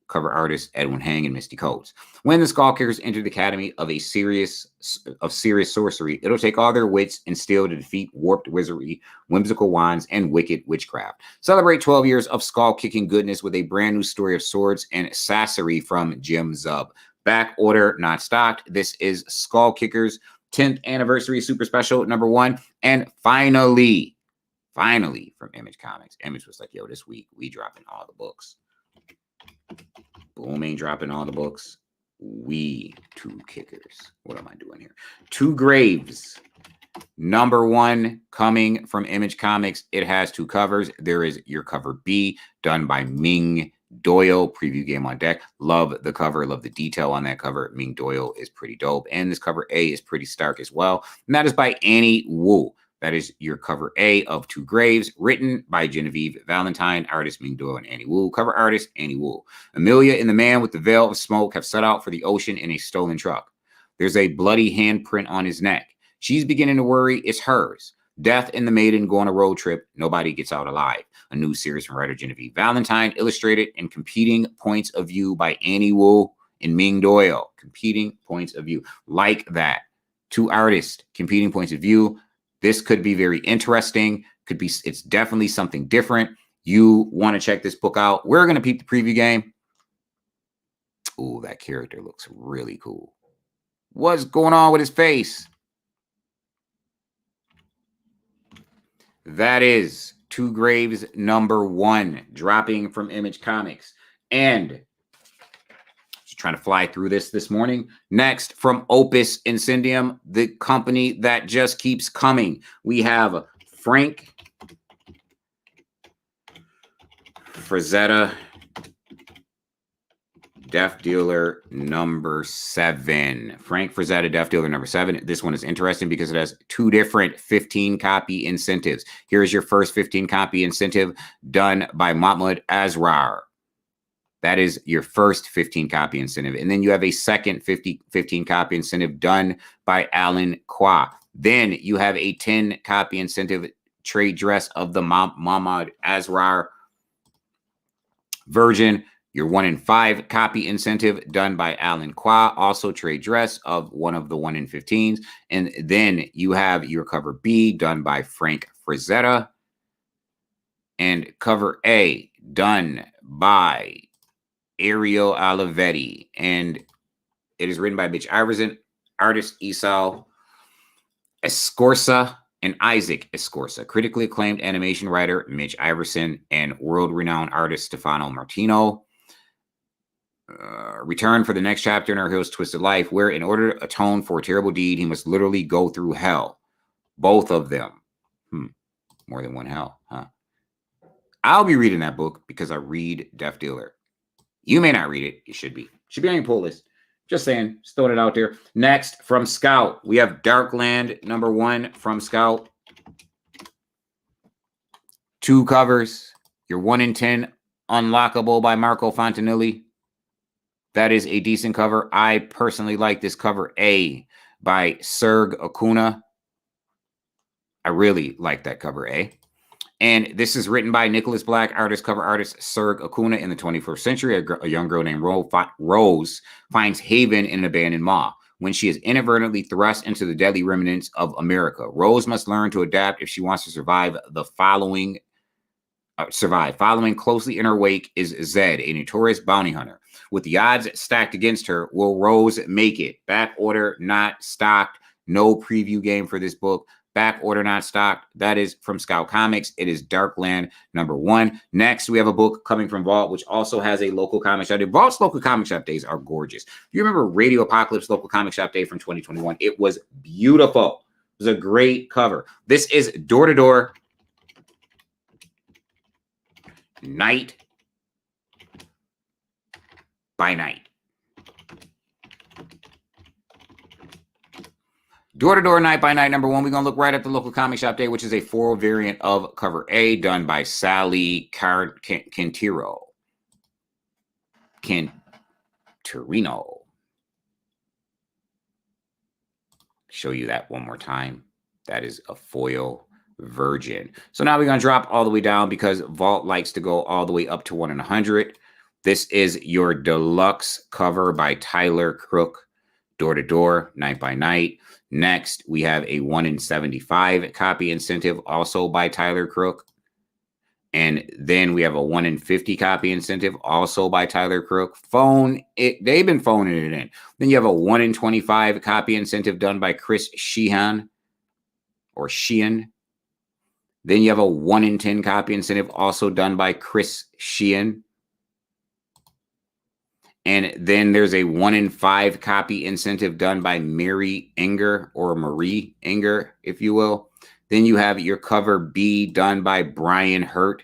cover artist Edwin Huang and Misty Coates. When the Skull Kickers enter the academy of serious sorcery, it'll take all their wits and skill to defeat warped wizardry, whimsical wands, and wicked witchcraft. Celebrate 12 years of skull kicking goodness with a brand new story of swords and sassery from Jim Zub. Back order, not stocked. This is Skull Kickers 10th anniversary super special #1. And finally from Image Comics. Image was like, yo, this week we dropping all the books. Boom ain't dropping all the books. We Two Kickers. What am I doing here? Two Graves. #1 coming from Image Comics. It has 2 covers. There is your cover B, done by Ming Doyle. Preview game on deck. Love the cover. Love the detail on that cover. Ming Doyle is pretty dope. And this cover A is pretty stark as well. And that is by Annie Wu. That is your cover A of Two Graves, written by Genevieve Valentine, artist Ming Doyle and Annie Wu, cover artist Annie Wu. Amelia and the man with the veil of smoke have set out for the ocean in a stolen truck. There's a bloody handprint on his neck. She's beginning to worry it's hers. Death and the maiden go on a road trip. Nobody gets out alive. A new series from writer Genevieve Valentine, illustrated and competing points of view by Annie Wu and Ming Doyle. Competing points of view. Like that. 2 artists, competing points of view. This could be very interesting. It's definitely something different. You want to check this book out. We're going to peep the preview game. Ooh, that character looks really cool. What's going on with his face? That is Two Graves #1, dropping from Image Comics. And just trying to fly through this morning. Next, from Opus Incendium, the company that just keeps coming, we have Frank Frazetta, Death Dealer number 7. Frank Frazetta, Death Dealer number 7. This one is interesting because it has 2 different 15-copy incentives. Here's your first 15-copy incentive done by Mahmoud Asrar. That is your first 15-copy incentive. And then you have a second 15-copy incentive done by Alan Kwa. Then you have a 10-copy incentive trade dress of the Mahmoud Asrar version. Your 1 in 5 copy incentive done by Alan Kwa, also trade dress of one of the 1 in 15s. And then you have your cover B done by Frank Frazetta. And cover A done by Ariel Olivetti. And it is written by Mitch Iverson, artist Esau Escorza, and Isaac Escorza. Critically acclaimed animation writer Mitch Iverson and world-renowned artist Stefano Martino return for the next chapter in our hero's twisted life, where in order to atone for a terrible deed, he must literally go through hell. Both of them. More than one hell, huh? I'll be reading that book because I read Death Dealer. You may not read it. You should be. Should be on your pull list. Just saying. Just throwing it out there. Next, from Scout, we have Darkland number 1 from Scout. 2 covers. Your 1 in 10 Unlockable by Marco Fontanilli. That is a decent cover. I personally like this cover A by Serge Acuna. I really like that cover A. And this is written by Nicholas Black, cover artist Serge Acuna. In the 21st century, a young girl named Rose finds haven in an abandoned mall when she is inadvertently thrust into the deadly remnants of America. Rose must learn to adapt if she wants to survive. Following closely in her wake is Zed, a notorious bounty hunter. With the odds stacked against her, will Rose make it? Back order not stocked. No preview game for this book. Back order not stocked. That is from Scout Comics. It is Darkland number 1. Next, we have a book coming from Vault, which also has a local comic shop day. Vault's local comic shop days are gorgeous. You remember Radio Apocalypse local comic shop day from 2021? It was beautiful. It was a great cover. This is Door to Door, Night by Night. Door to Door, Night by Night, number 1. We're going to look right at the local comic shop day, which is a 4 variant of cover A done by Sally Cantirino. Show you that one more time. That is a foil virgin. So now we're going to drop all the way down because Vault likes to go all the way up to 1 in 100. This is your deluxe cover by Tyler Crook, Door to Door, Night by Night. Next, we have a 1 in 75 copy incentive, also by Tyler Crook. And then we have a 1 in 50 copy incentive, also by Tyler Crook. They've been phoning it in. Then you have a 1 in 25 copy incentive done by Chris Sheehan. Then you have a 1 in 10 copy incentive, also done by Chris Sheehan. And then there's a 1 in 5 copy incentive done by Marie Enger, if you will. Then you have your cover B done by Brian Hurt.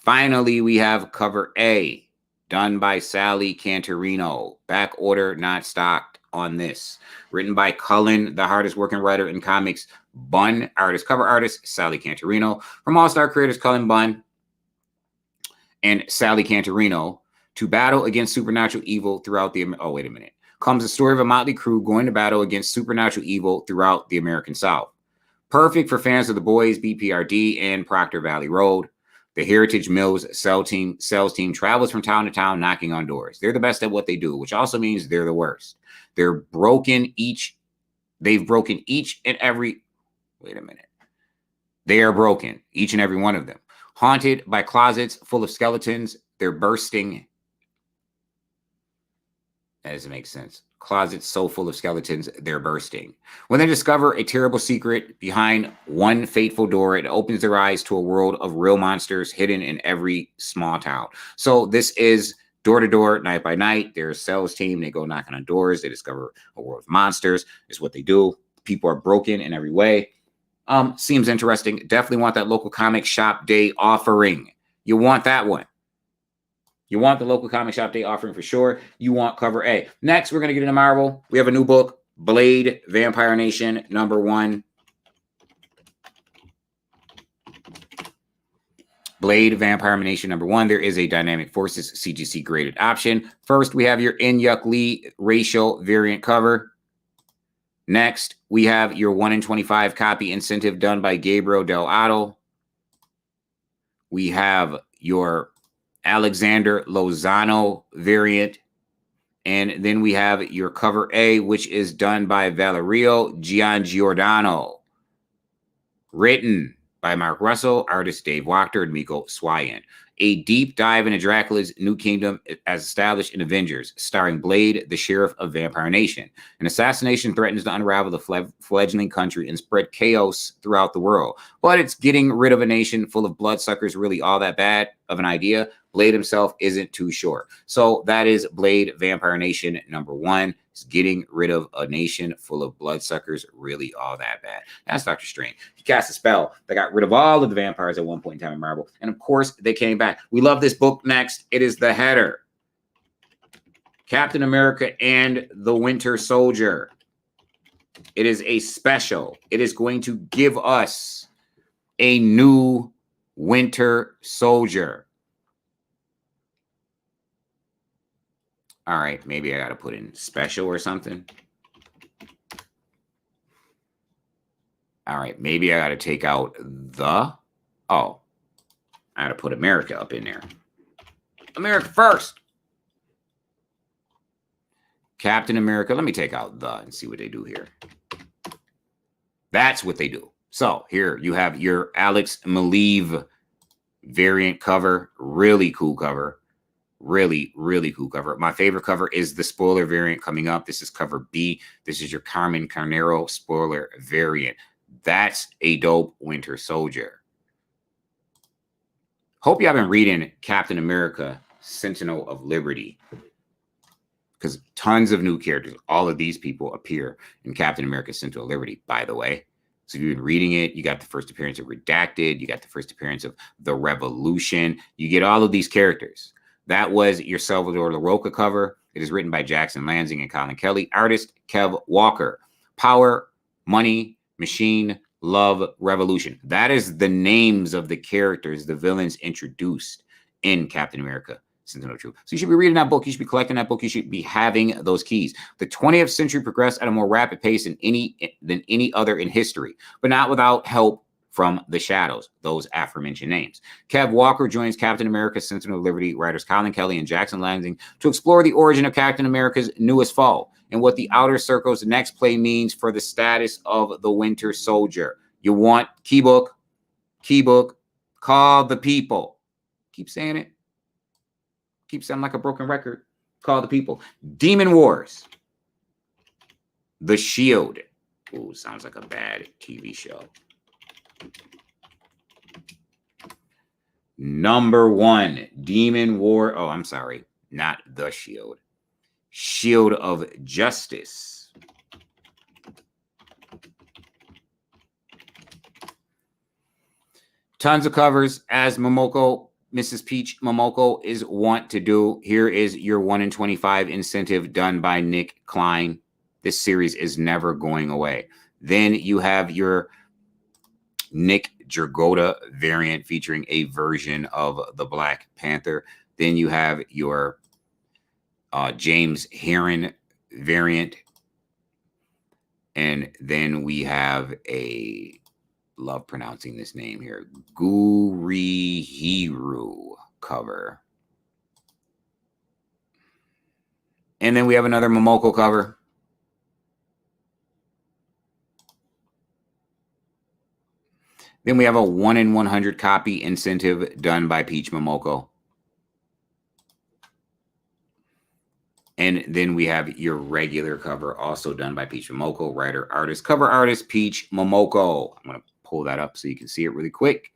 Finally, we have cover A done by Sally Cantirino. Back order not stocked on this. Written by Cullen, the hardest working writer in comics. Bunn, cover artist Sally Cantirino. From All-Star creators Cullen Bunn and Sally Cantirino. To battle against supernatural evil throughout the... Oh, wait a minute. Comes the story of a motley crew going to battle against supernatural evil throughout the American South. Perfect for fans of The Boys, BPRD, and Proctor Valley Road. The Heritage Mills sales team travels from town to town knocking on doors. They're the best at what they do, which also means they're the worst. They've broken each and every... Wait a minute. They are broken, each and every one of them. Haunted by closets full of skeletons, they're bursting That doesn't make sense. Closets so full of skeletons, they're bursting. When they discover a terrible secret behind one fateful door, it opens their eyes to a world of real monsters hidden in every small town. So this is door to door, night by night. They're a sales team. They go knocking on doors. They discover a world of monsters. Is what they do. People are broken in every way. Seems interesting. Definitely want that local comic shop day offering. You want that one. You want the local comic shop day offering for sure. You want cover A. Next, we're going to get into Marvel. We have a new book, Blade, Vampire Nation, #1. Blade, Vampire Nation, #1. There is a Dynamic Forces CGC graded option. First, we have your In-Yuk Lee racial variant cover. Next, we have your 1 in 25 copy incentive done by Gabriel Del Otto. We have your Alexander Lozano variant. And then we have your cover A, which is done by Valerio Giangiordano. Written by Mark Russell, artist Dave Wachter, and Miko Swayan. A deep dive into Dracula's new kingdom as established in Avengers, starring Blade, the sheriff of Vampire Nation. An assassination threatens to unravel the fledgling country and spread chaos throughout the world. But it's getting rid of a nation full of bloodsuckers really all that bad of an idea? Blade himself isn't too sure. So that is Blade, Vampire Nation, #1. Is getting rid of a nation full of bloodsuckers really all that bad? That's Doctor Strange. He cast a spell that got rid of all of the vampires at one point in time in Marvel. And of course, they came back. We love this book. Next, it is the header. Captain America and the Winter Soldier. It is a special. It is going to give us a new Winter Soldier. All right, maybe I got to put in special or something. All right, maybe I got to take out the, I got to put America up in there. America first. Captain America. Let me take out the and see what they do here. That's what they do. So here you have your Alex Maleev variant cover. Really cool cover. Really, really cool cover. My favorite cover is the spoiler variant coming up. This is cover B. This is your Carmen Carnero spoiler variant. That's a dope Winter Soldier. Hope y'all been reading Captain America, Sentinel of Liberty, because tons of new characters, all of these people appear in Captain America, Sentinel of Liberty, by the way. So if you've been reading it, you got the first appearance of Redacted. You got the first appearance of The Revolution. You get all of these characters. That was your Salvador LaRocca cover. It is written by Jackson Lansing and Colin Kelly. Artist, Kev Walker. Power, Money, Machine, Love, Revolution. That is the names of the characters, the villains introduced in Captain America, Sentinel of Truth. So you should be reading that book. You should be collecting that book. You should be having those keys. The 20th century progressed at a more rapid pace than any other in history, but not without help from the shadows, those aforementioned names. Kev Walker joins Captain America, Sentinel of Liberty writers Colin Kelly and Jackson Lansing to explore the origin of Captain America's newest foe and what the Outer Circle's next play means for the status of the Winter Soldier. You want keybook, call the people. Keep saying it. Keep sounding like a broken record. Call the people. Demon Wars. The Shield. Ooh, sounds like a bad TV show. #1, Demon War. Oh, I'm sorry. Not The Shield. Shield of Justice. Tons of covers, as Mrs. Peach Momoko is wont to do. Here is your 1 in 25 incentive done by Nick Klein. This series is never going away. Then you have your Nick Dragotta variant featuring a version of the Black Panther. Then you have your James Heron variant. And then we have a, love pronouncing this name here, Gurihiru cover. And then we have another Momoko cover. Then we have a 1 in 100 copy incentive done by Peach Momoko. And then we have your regular cover, also done by Peach Momoko, writer, artist, cover artist, Peach Momoko. I'm going to pull that up so you can see it really quick.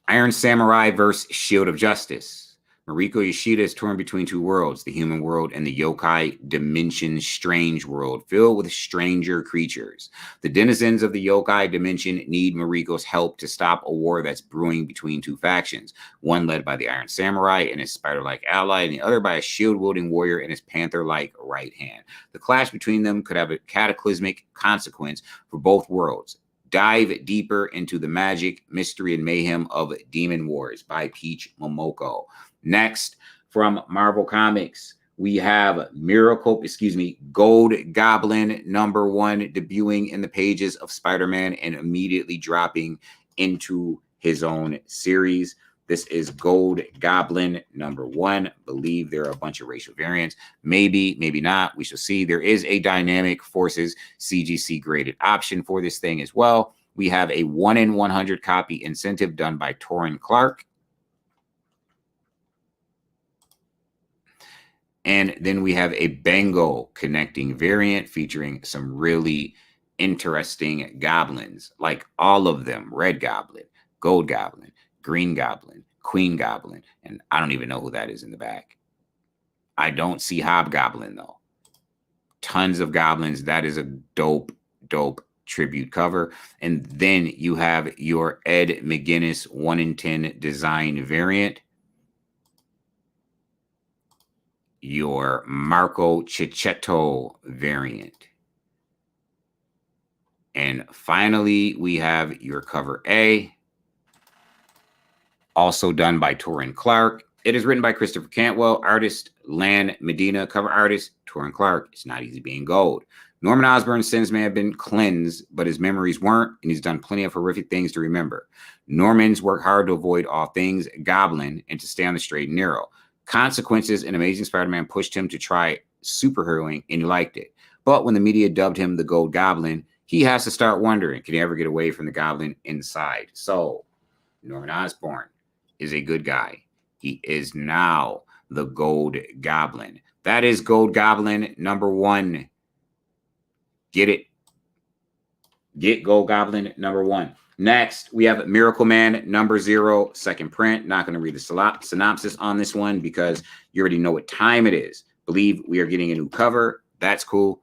Iron Samurai versus Shield of Justice. Mariko Yoshida is torn between two worlds, the human world and the yokai dimension strange world, filled with stranger creatures. The denizens of the yokai dimension need Mariko's help to stop a war that's brewing between two factions, one led by the Iron Samurai and his spider-like ally, and the other by a shield-wielding warrior and his panther-like right hand. The clash between them could have a cataclysmic consequence for both worlds. Dive deeper into the magic, mystery, and mayhem of Demon Wars by Peach Momoko. Next, from Marvel Comics, we have Gold Goblin #1 debuting in the pages of Spider-Man and immediately dropping into his own series. This is Gold Goblin #1. Believe there are a bunch of racial variants. Maybe, maybe not. We shall see. There is a Dynamic Forces CGC graded option for this thing as well. We have a 1 in 100 copy incentive done by Torrin Clark. And then we have a Bengal connecting variant featuring some really interesting goblins, like all of them: Red Goblin, Gold Goblin, Green Goblin, Queen Goblin, and I don't even know who that is in the back. I don't see Hobgoblin, though. Tons of goblins. That is a dope tribute cover. And then you have your Ed McGuinness 1 in 10 design variant, your Marco Cicchetto variant. And finally, we have your cover A, also done by Torrin Clark. It is written by Christopher Cantwell, artist Lan Medina, cover artist Torrin Clark. It's not easy being gold. Norman Osborn's sins may have been cleansed, but his memories weren't, and he's done plenty of horrific things to remember. Norman's worked hard to avoid all things goblin and to stay on the straight and narrow. Consequences and Amazing Spider-Man pushed him to try superheroing, and he liked it. But when the media dubbed him the Gold Goblin, he has to start wondering, can he ever get away from the goblin inside? So, Norman Osborn is a good guy. He is now the Gold Goblin. That is Gold Goblin #1. Get it. Get Gold Goblin #1. Next, we have Miracle Man #0, second print. Not going to read the synopsis on this one because you already know what time it is. Believe we are getting a new cover. That's cool.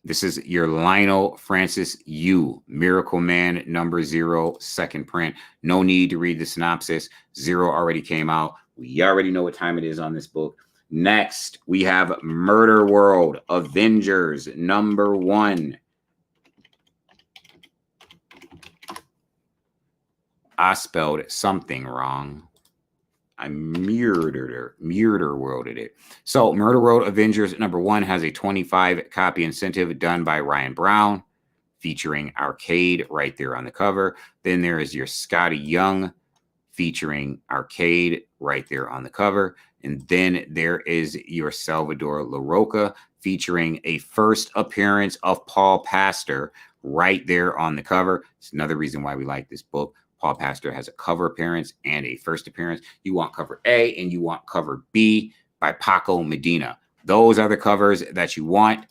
This is your Lionel Francis Yu, Miracle Man #0, second print. No need to read the synopsis. 0 already came out. We already know what time it is on this book. Next, we have Murder World Avengers #1. I spelled something wrong. I murder worlded it. So Murder World Avengers #1 has a 25 copy incentive done by Ryan Brown, featuring Arcade right there on the cover. Then there is your Scotty Young featuring Arcade right there on the cover. And then there is your Salvador LaRocca featuring a first appearance of Paul Pastor right there on the cover. It's another reason why we like this book. Paul Pastor has a cover appearance and a first appearance. You want cover A and you want cover B by Paco Medina. Those are the covers that you want.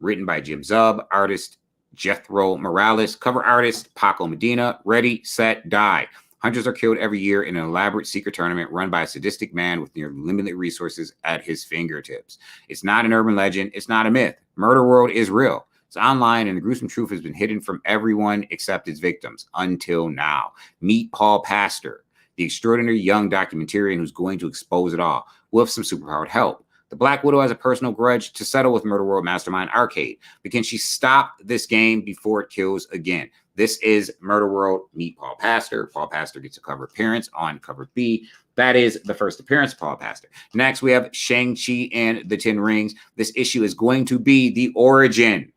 Written by Jim Zub, artist Jethro Morales, cover artist Paco Medina. Ready, set, die. Hunters are killed every year in an elaborate secret tournament run by a sadistic man with near limited resources at his fingertips. It's not an urban legend. It's not a myth. Murder World is real. It's online, and the gruesome truth has been hidden from everyone except its victims until now. Meet Paul Pastor, the extraordinary young documentarian who's going to expose it all with some superpowered help. The Black Widow has a personal grudge to settle with Murder World mastermind Arcade, but can she stop this game before it kills again? This is Murder World. Meet Paul Pastor. Paul Pastor gets a cover appearance on cover B. That is the first appearance of Paul Pastor. Next, we have Shang-Chi and the Ten Rings. This issue is going to be the origin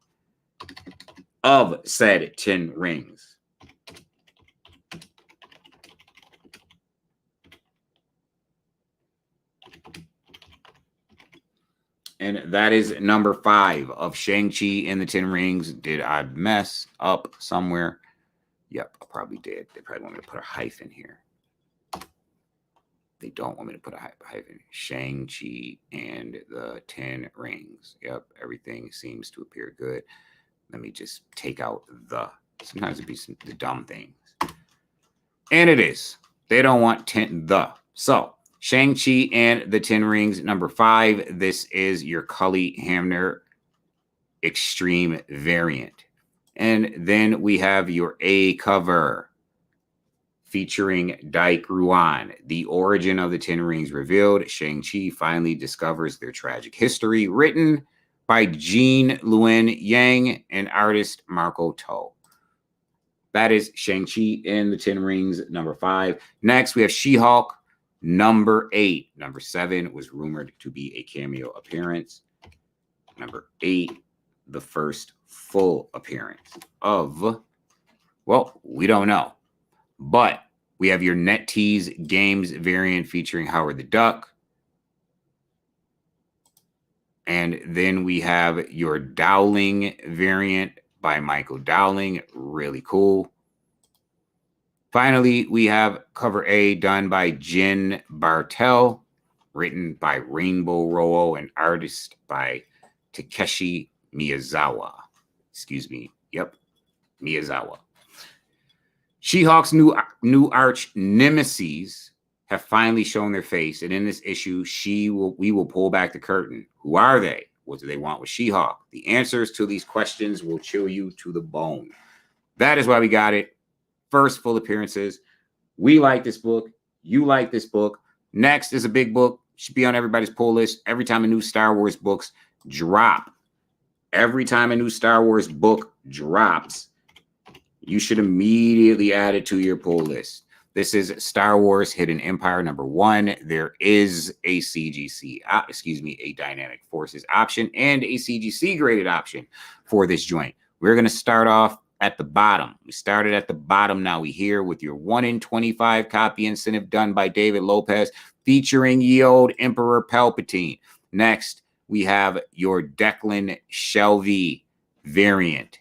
of said 10 rings. And that is #5 of Shang-Chi and the 10 Rings. Did I mess up somewhere? Yep, I probably did. They probably want me to put a hyphen here. They don't want me to put a hyphen. Shang-Chi and the 10 Rings. Yep, everything seems to appear good. Let me just take out the. Sometimes it'd be the dumb things. And it is. They don't want 10 the. So, Shang-Chi and the 10 Rings, number 5. This is your Cully Hamner Extreme variant. And then we have your A cover featuring Dyke Ruan. The origin of the 10 Rings revealed. Shang-Chi finally discovers their tragic history. Written by Jean Luen Yang and artist Marco To. That is Shang-Chi and the 10 Rings, number 5. Next, we have She-Hulk, number 8. Number 7 was rumored to be a cameo appearance. Number 8, the first full appearance of, well, we don't know. But we have your NetEase Games variant featuring Howard the Duck. And then we have your Dowling variant by Michael Dowling. Really cool. Finally, we have cover A done by Jen Bartel, written by Rainbow Roo and artist by Takeshi Miyazawa. Excuse me. Yep, Miyazawa. She-Hulk's new arch nemesis have finally shown their face, and in this issue, we will pull back the curtain. Who are they? What do they want with She-Hulk? The answers to these questions will chill you to the bone. That is why we got it. First full appearances. We like this book. You like this book. Next is a big book. Should be on everybody's pull list. Every time a new Star Wars books drop. Every time a new Star Wars book drops, you should immediately add it to your pull list. This is Star Wars Hidden Empire number 1. There is a a Dynamic Forces option and a CGC graded option for this joint. We're going to start off at the bottom. We started at the bottom. Now we here with your 1 in 25 copy incentive done by David Lopez featuring ye old Emperor Palpatine. Next, we have your Declan Shelby variant.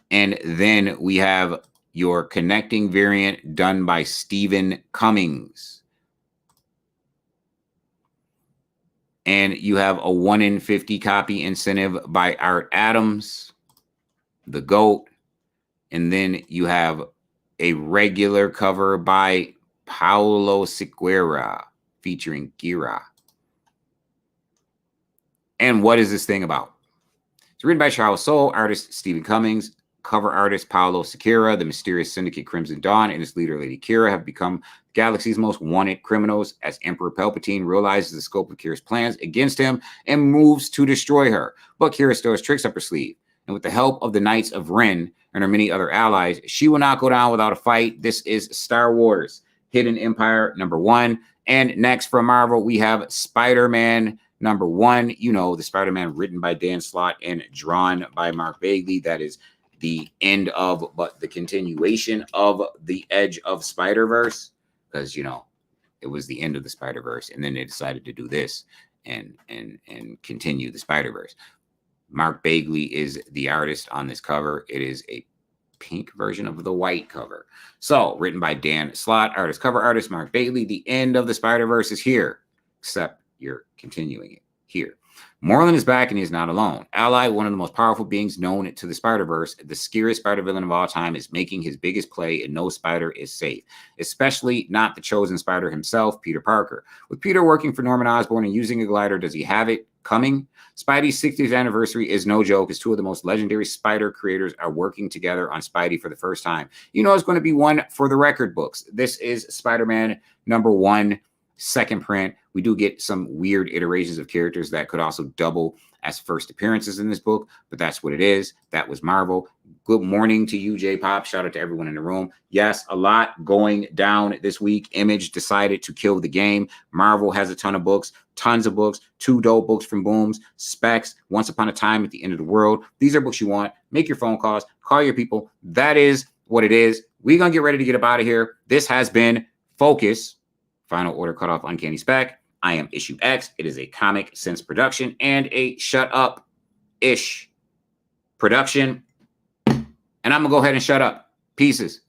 And then we have your connecting variant done by Stephen Cummings. And you have a 1 in 50 copy incentive by Art Adams, the GOAT. And then you have a regular cover by Paulo Siqueira featuring Gira. And what is this thing about? It's written by Charles Soule, artist Stephen Cummings, cover artist Paulo Siqueira. The mysterious syndicate Crimson Dawn and its leader Lady Kira have become the galaxy's most wanted criminals as Emperor Palpatine realizes the scope of Kira's plans against him and moves to destroy her. But Kira still has tricks up her sleeve. And with the help of the Knights of Ren and her many other allies, she will not go down without a fight. This is Star Wars Hidden Empire number 1. And next from Marvel, we have Spider-Man number 1. You know, the Spider-Man written by Dan Slott and drawn by Mark Bagley. That is the end of, but the continuation of the Edge of Spider-Verse, because, you know, it was the end of the Spider-Verse, and then they decided to do this and continue the Spider-Verse. Mark Bagley is the artist on this cover. It is a pink version of the white cover. So, written by Dan Slott, artist, cover artist Mark Bagley. The end of the Spider-Verse is here, except you're continuing it here. Moreland is back and he is not alone. Ally, one of the most powerful beings known to the Spider-Verse, the scariest spider villain of all time, is making his biggest play, and no spider is safe, especially not the chosen spider himself, Peter Parker. With Peter working for Norman Osborn and using a glider, does he have it coming? Spidey's 60th anniversary is no joke, as 2 of the most legendary spider creators are working together on Spidey for the first time. You know it's going to be one for the record books. This is Spider-Man number 1. Second print. We do get some weird iterations of characters that could also double as first appearances in this book, but that's what it is. That was Marvel. Good morning to you, J-Pop. Shout out to everyone in the room. Yes, a lot going down this week. Image decided to kill the game. Marvel has a ton of books, tons of books, 2 dope books from Booms, Specs, Once Upon a Time at the End of the World. These are books you want. Make your phone calls, call your people. That is what it is. We're going to get ready to get up out of here. This has been Focus. Final Order Cut Off Uncanny Spec. I am Issue X. It is a Comic Sense production and a shut up-ish production. And I'm going to go ahead and shut up. Pieces.